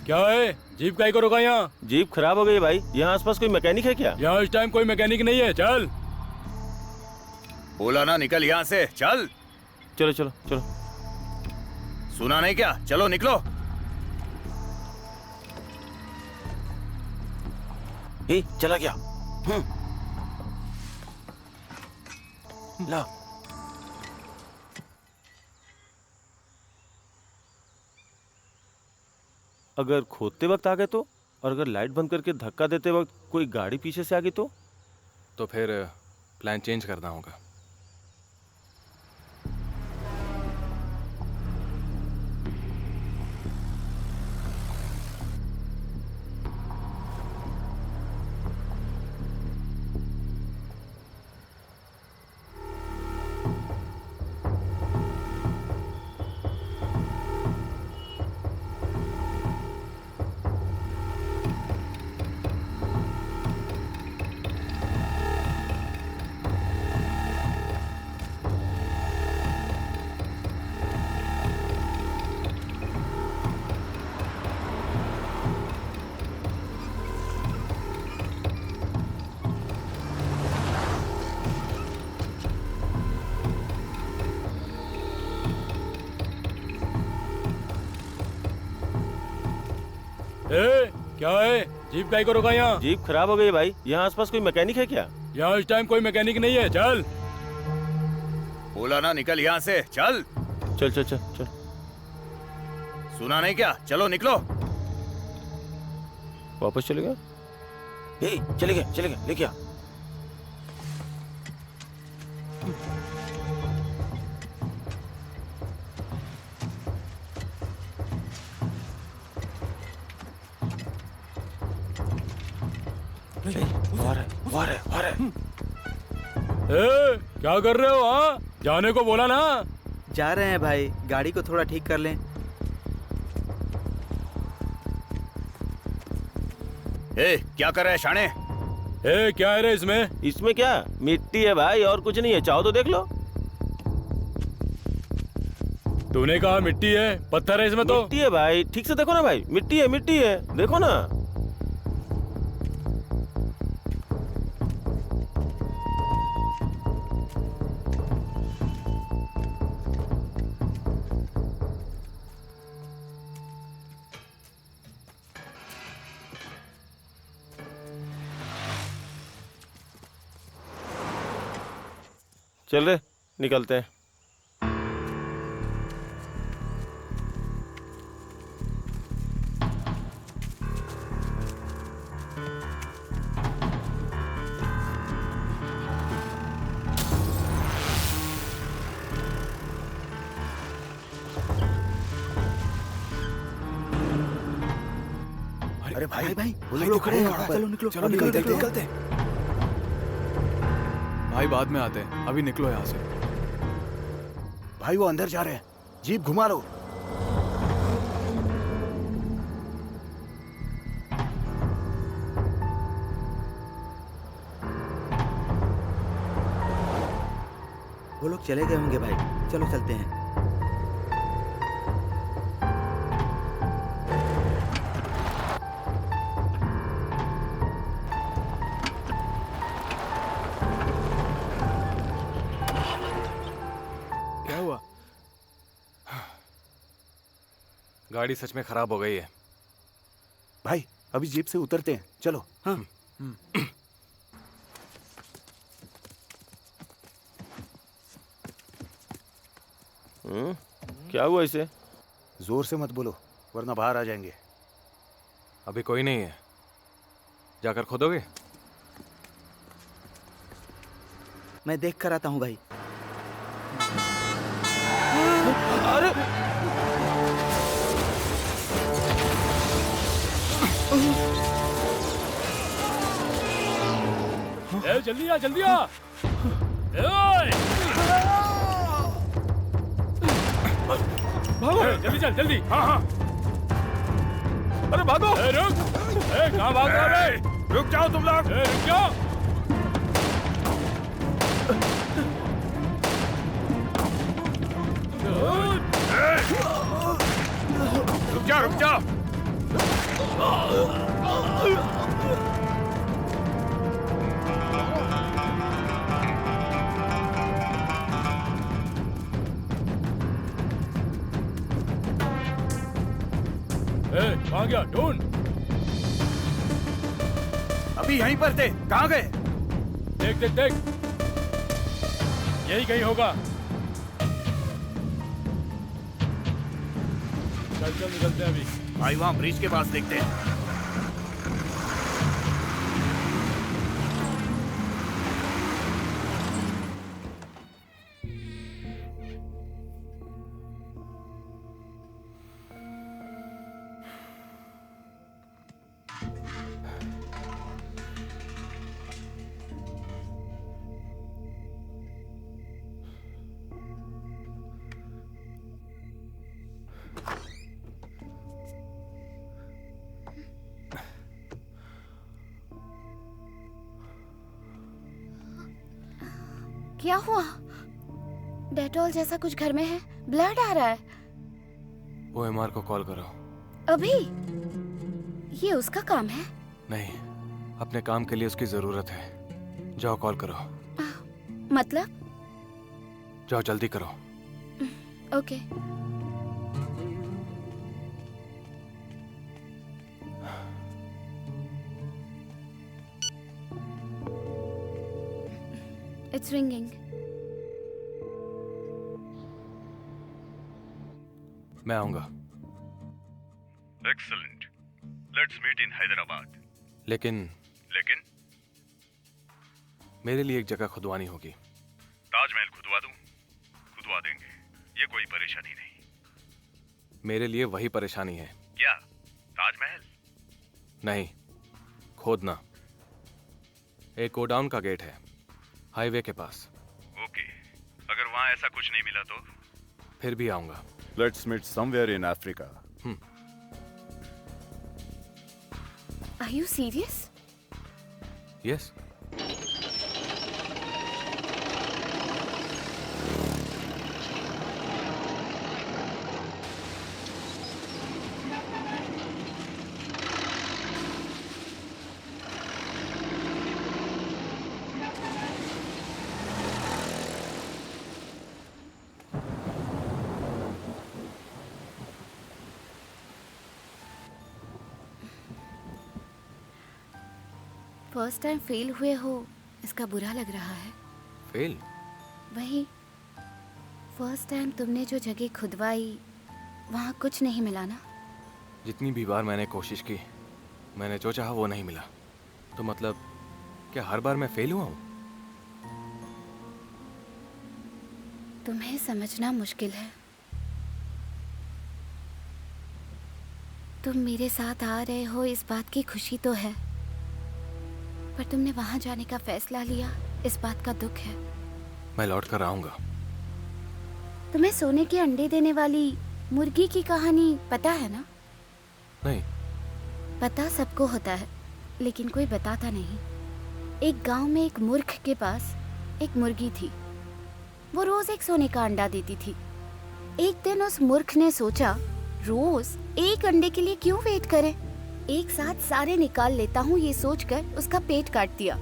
क्या है? जीप काहे को रोका यहाँ? जीप खराब हो गई भाई। यहाँ आसपास कोई मैकेनिक है क्या? यहाँ इस टाइम कोई मैकेनिक नहीं है, चल। बोला ना निकल यहाँ से, चल। चलो चलो चलो। सुना नहीं क्या? चलो निकलो। चला गया। ला। अगर खोदते वक्त आ गए तो, और अगर लाइट बंद करके धक्का देते वक्त कोई गाड़ी पीछे से आ गई तो फिर प्लान चेंज करना होगा। क्या है? जीप काहे को रोका यहाँ? जीप खराब हो गई भाई। यहाँ आसपास कोई मैकेनिक है क्या? यहाँ इस टाइम कोई मैकेनिक नहीं है। चल बोला ना निकल यहाँ से। चल चल चल चल चल। सुना नहीं क्या? चलो निकलो। वापस चले गए? चले गए लेके आ। क्या कर रहे हो? हाँ, जाने को बोला ना। जा रहे हैं भाई, गाड़ी को थोड़ा ठीक कर लें। क्या कर रहे हैं शाणे? क्या है रे इसमें? इसमें क्या? मिट्टी है भाई, और कुछ नहीं है। चाहो तो देख लो। तूने कहा मिट्टी है, पत्थर है इसमें तो। मिट्टी है भाई, ठीक से देखो ना भाई। मिट्टी है, देखो ना। चल रे, निकलते हैं। अरे भाई वो लोग खड़े हैं। चलो निकलते। भाई बाद में आते हैं, अभी निकलो यहाँ से। भाई वो अंदर जा रहे हैं, जीप घुमा लो। वो लोग चले गए होंगे भाई, चलो चलते हैं। गाड़ी सच में खराब हो गई है। भाई अभी जीप से उतरते हैं, चलो। हाँ। क्या हुआ इसे? जोर से मत बोलो वरना बाहर आ जाएंगे। अभी कोई नहीं है, जाकर खोदोगे? मैं देख कर आता हूँ भाई। अरे जल्दी आ। भागो। जल्दी। हाँ। अरे भागो। रुक। कहाँ भाग रहा है? रुक जाओ तुम लोग। रुक जाओ। रुक जाओ। कहाँ गया? ढूंढ। अभी यहीं पर थे, कहाँ गए? देख। यही कहीं होगा। चल निकलते हैं अभी। भाई वहाँ ब्रिज के पास देखते हैं। क्या हुआ? डेटॉल जैसा कुछ घर में है, ब्लड आ रहा है। OMR को कॉल करो। अभी? ये उसका काम है? नहीं, अपने काम के लिए उसकी जरूरत है। जाओ कॉल करो। मतलब? जाओ जल्दी करो। ओके। It's ringing. मैं आऊंगा, Excellent. Let's meet in Hyderabad. लेकिन मेरे लिए एक जगह खुदवानी होगी। ताजमहल खुदवा दूं? खुदवा देंगे, ये कोई परेशानी नहीं। मेरे लिए वही परेशानी है। क्या? ताजमहल? नहीं, खोदना। एक गोडाउन का गेट है, हाईवे के पास। ओके, अगर वहां ऐसा कुछ नहीं मिला तो? फिर भी आऊंगा। Let's meet somewhere in Africa. Are you serious? Yes. First time fail हुए हो, इसका बुरा लग रहा है। फेल? वही, फर्स्ट टाइम तुमने जो जगह खुदवाई वहाँ कुछ नहीं मिला ना? जितनी भी बार मैंने कोशिश की, मैंने जो चाहा वो नहीं मिला। तो मतलब क्या हर बार मैं फेल हुआ हूँ? तुम्हें समझना मुश्किल है। तुम मेरे साथ आ रहे हो इस बात की खुशी तो है, पर तुमने वहां जाने का फैसला लिया, इस बात का दुख है। मैं लौट कर आऊंगा। तुम्हें सोने के अंडे देने वाली मुर्गी की कहानी पता है ना? नहीं। पता सबको होता है, लेकिन कोई बताता नहीं। एक गांव में एक मूर्ख के पास एक मुर्गी थी। वो रोज एक सोने का अंडा देती थी। एक दिन उस मूर्ख ने सोचा, रोज एक अंडे के लिए क्यों वेट करें, एक साथ सारे निकाल लेता हूँ। ये सोचकर उसका पेट काट दिया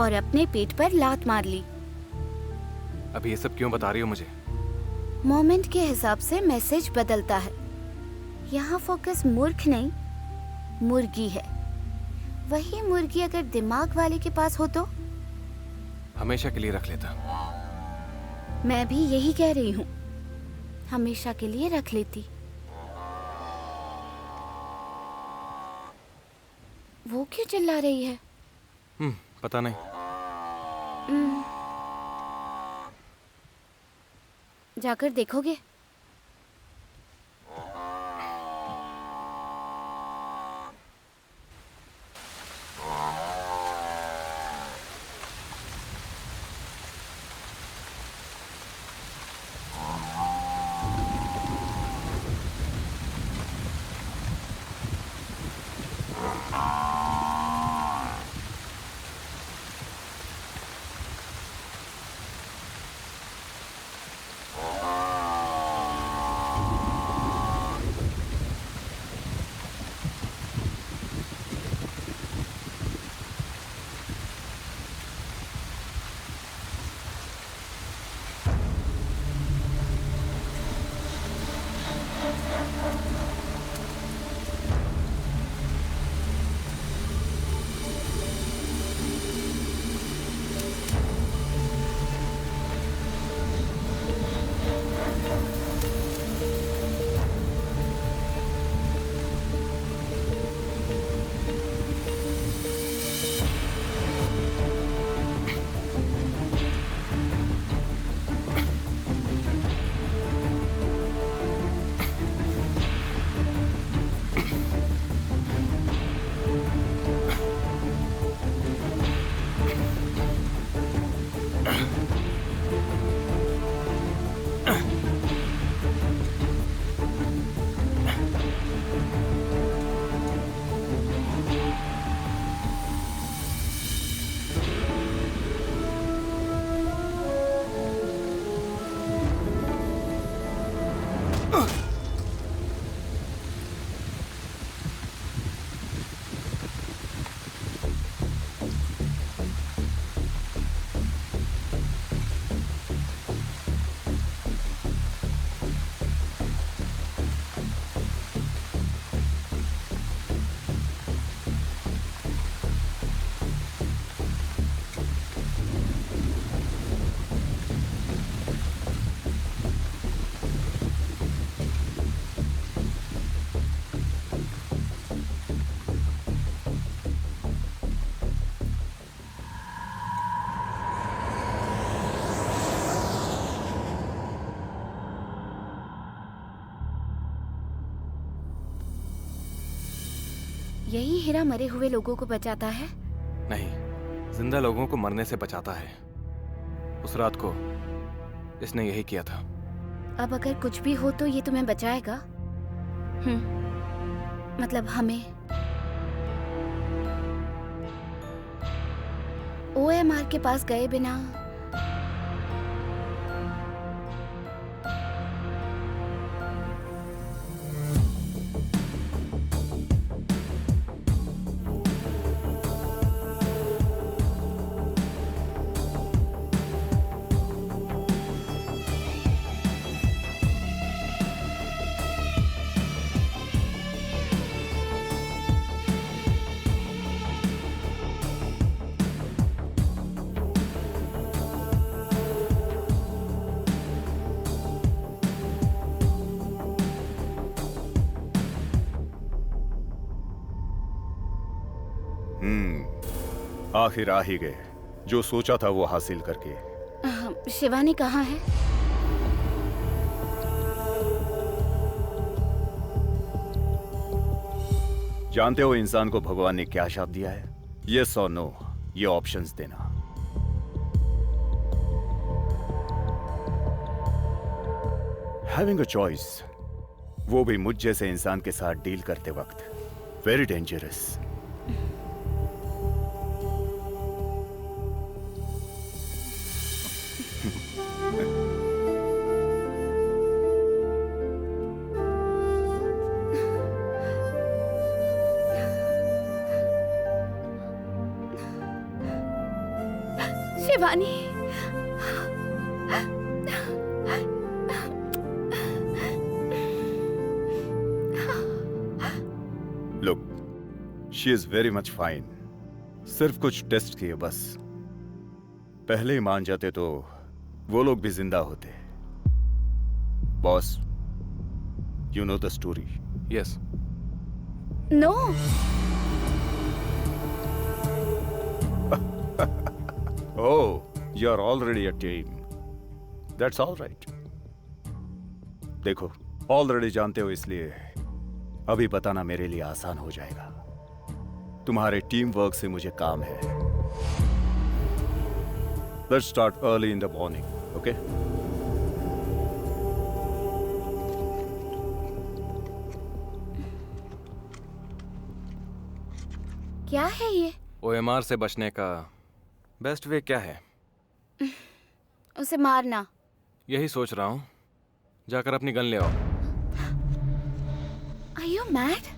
और अपने पेट पर लात मार ली। अभी ये सब क्यों बता रही हो मुझे? मोमेंट के हिसाब से मैसेज बदलता है। यहाँ फोकस मूर्ख नहीं, मुर्गी है। वही मुर्गी अगर दिमाग वाले के पास हो तो हमेशा के लिए रख लेता। मैं भी यही कह रही हूँ, हमेशा के लिए रख लेती। वो क्यों चिल्ला रही है? पता नहीं। जाकर देखोगे? यही हीरा मरे हुए लोगों को बचाता है? नहीं, जिंदा लोगों को मरने से बचाता है। उस रात को इसने यही किया था। अब अगर कुछ भी हो तो ये तुम्हें बचाएगा? मतलब हमें? OMR के पास गए बिना आखिर आ ही गए। जो सोचा था वो हासिल करके। शिवानी कहाँ है? जानते हो इंसान को भगवान ने क्या शाप दिया है? यस और नो, ये ऑप्शंस देना। हैविंग अ चॉइस, वो भी मुझ जैसे इंसान के साथ डील करते वक्त, very dangerous. Shivani, look, she is very much fine. सिर्फ कुछ टेस्ट किए बस। पहले ही मान जाते तो वो लोग भी जिंदा होते। Boss, you know the story? Yes. No. Oh, you're already a team. That's all right. देखो, ऑलरेडी जानते हो इसलिए अभी बताना मेरे लिए आसान हो जाएगा। तुम्हारे टीम वर्क से मुझे काम है। Let's start early in the morning, okay? क्या है ये? OMR से बचने का बेस्ट वे क्या है? उसे मारना। यही सोच रहा हूँ। जाकर अपनी गन ले आओ। Are you mad?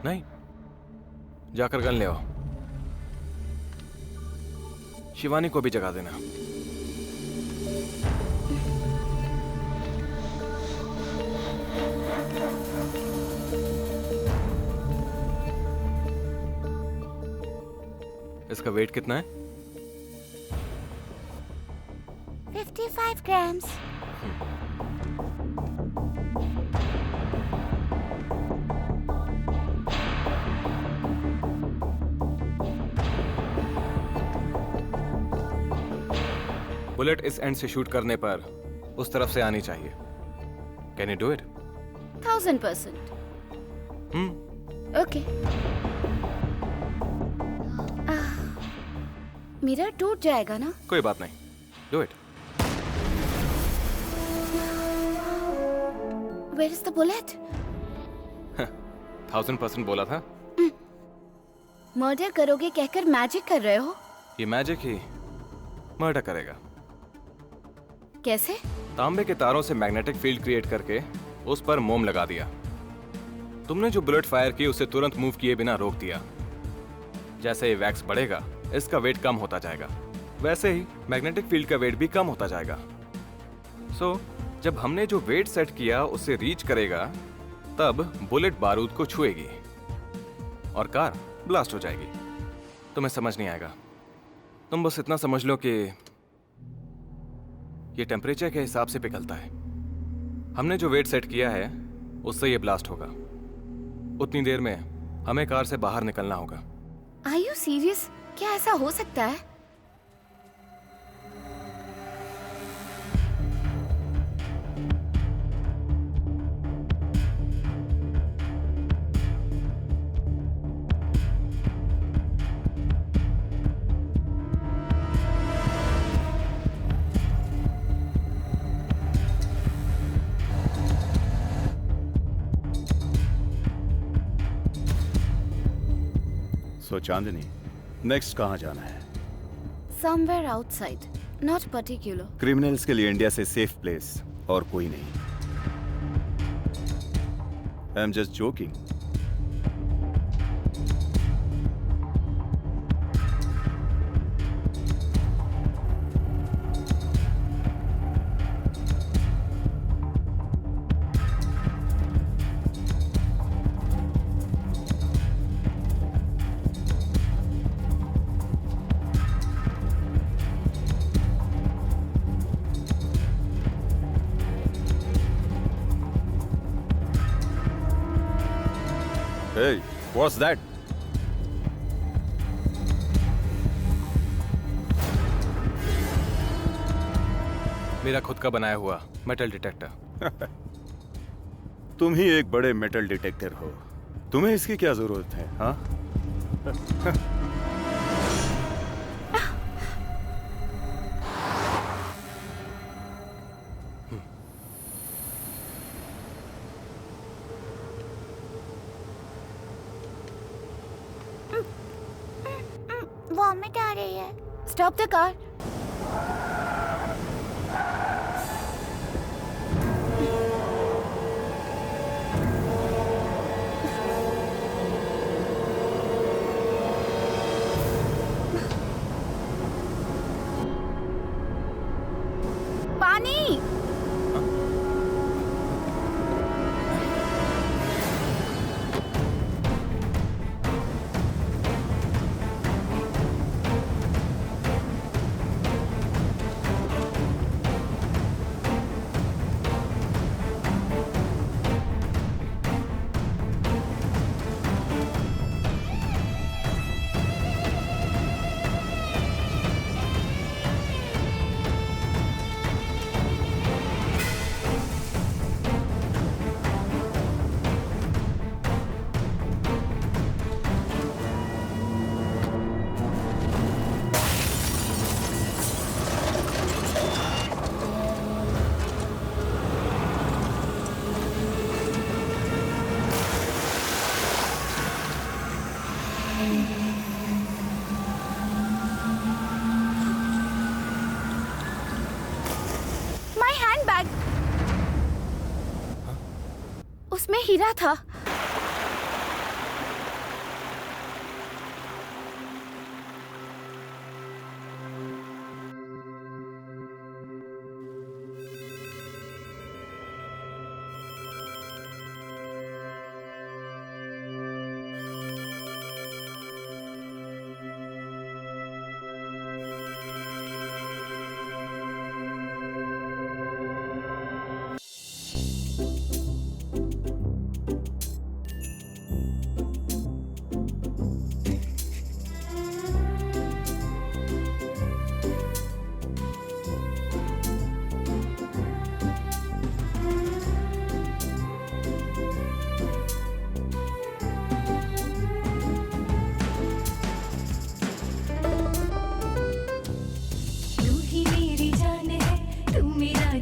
नहीं, जाकर गन ले आओ। शिवानी को भी जगा देना। इसका वेट कितना है? 55 grams. बुलेट इस एंड से शूट करने पर उस तरफ से आनी चाहिए। Can you do it? 1000%. Okay. Mirror टूट जाएगा ना? कोई बात नहीं, do it. Where is the bullet? 1000% बोला था। मर्डर करोगे कहकर मैजिक कर रहे हो? ये मैजिक ही मर्डर करेगा। कैसे? तांबे के तारों से मैग्नेटिक फील्ड क्रिएट करके उस पर मोम लगा दिया। तुमने जो बुलेट फायर की उसे तुरंत मूव किए बिना रोक दिया। जैसे ये वैक्स बढ़ेगा, इसका वेट कम होता जाएगा। वैसे ही मैग्नेटिक फील्ड का वेट भी कम होता जाएगा। सो जब हमने जो वेट सेट किया उसे रीच करेगा, तब बुलेट बारूद को छुएगी और कार ब्लास्ट हो जाएगी। तुम्हें समझ नहीं आएगा। तुम बस इतना समझ लो कि ये टेम्परेचर के हिसाब से पिघलता है। हमने जो वेट सेट किया है उससे ये ब्लास्ट होगा। उतनी देर में हमें कार से बाहर निकलना होगा। Are you serious? क्या ऐसा हो सकता है? तो चांदनी, नेक्स्ट कहाँ जाना है? Somewhere outside, not particular. Criminals के लिए इंडिया से सेफ प्लेस और कोई नहीं। I am just joking. Hey, what's that? मेरा खुद का बनाया हुआ मेटल डिटेक्टर। तुम ही एक बड़े मेटल डिटेक्टर हो, तुम्हें इसकी क्या जरूरत है? हाँ? वॉमिट आ रही है। Stop the car. पानी। उसमें हीरा था।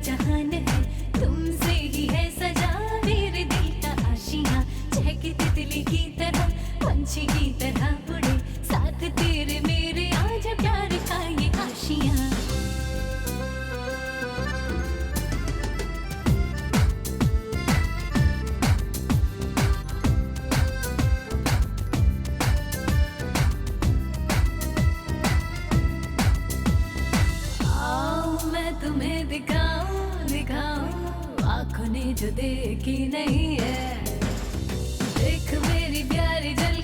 जहान है तुमसे ही है सजा मेरे दिल का आशियां चहके तितली की तरह पंछी की तरह उड़े साथ तेरे मेरे आज प्यार का ये आशियां आओ मैं तुम्हें दिखाऊं आँखों ने जो देखी नहीं है देख मेरी प्यारी जल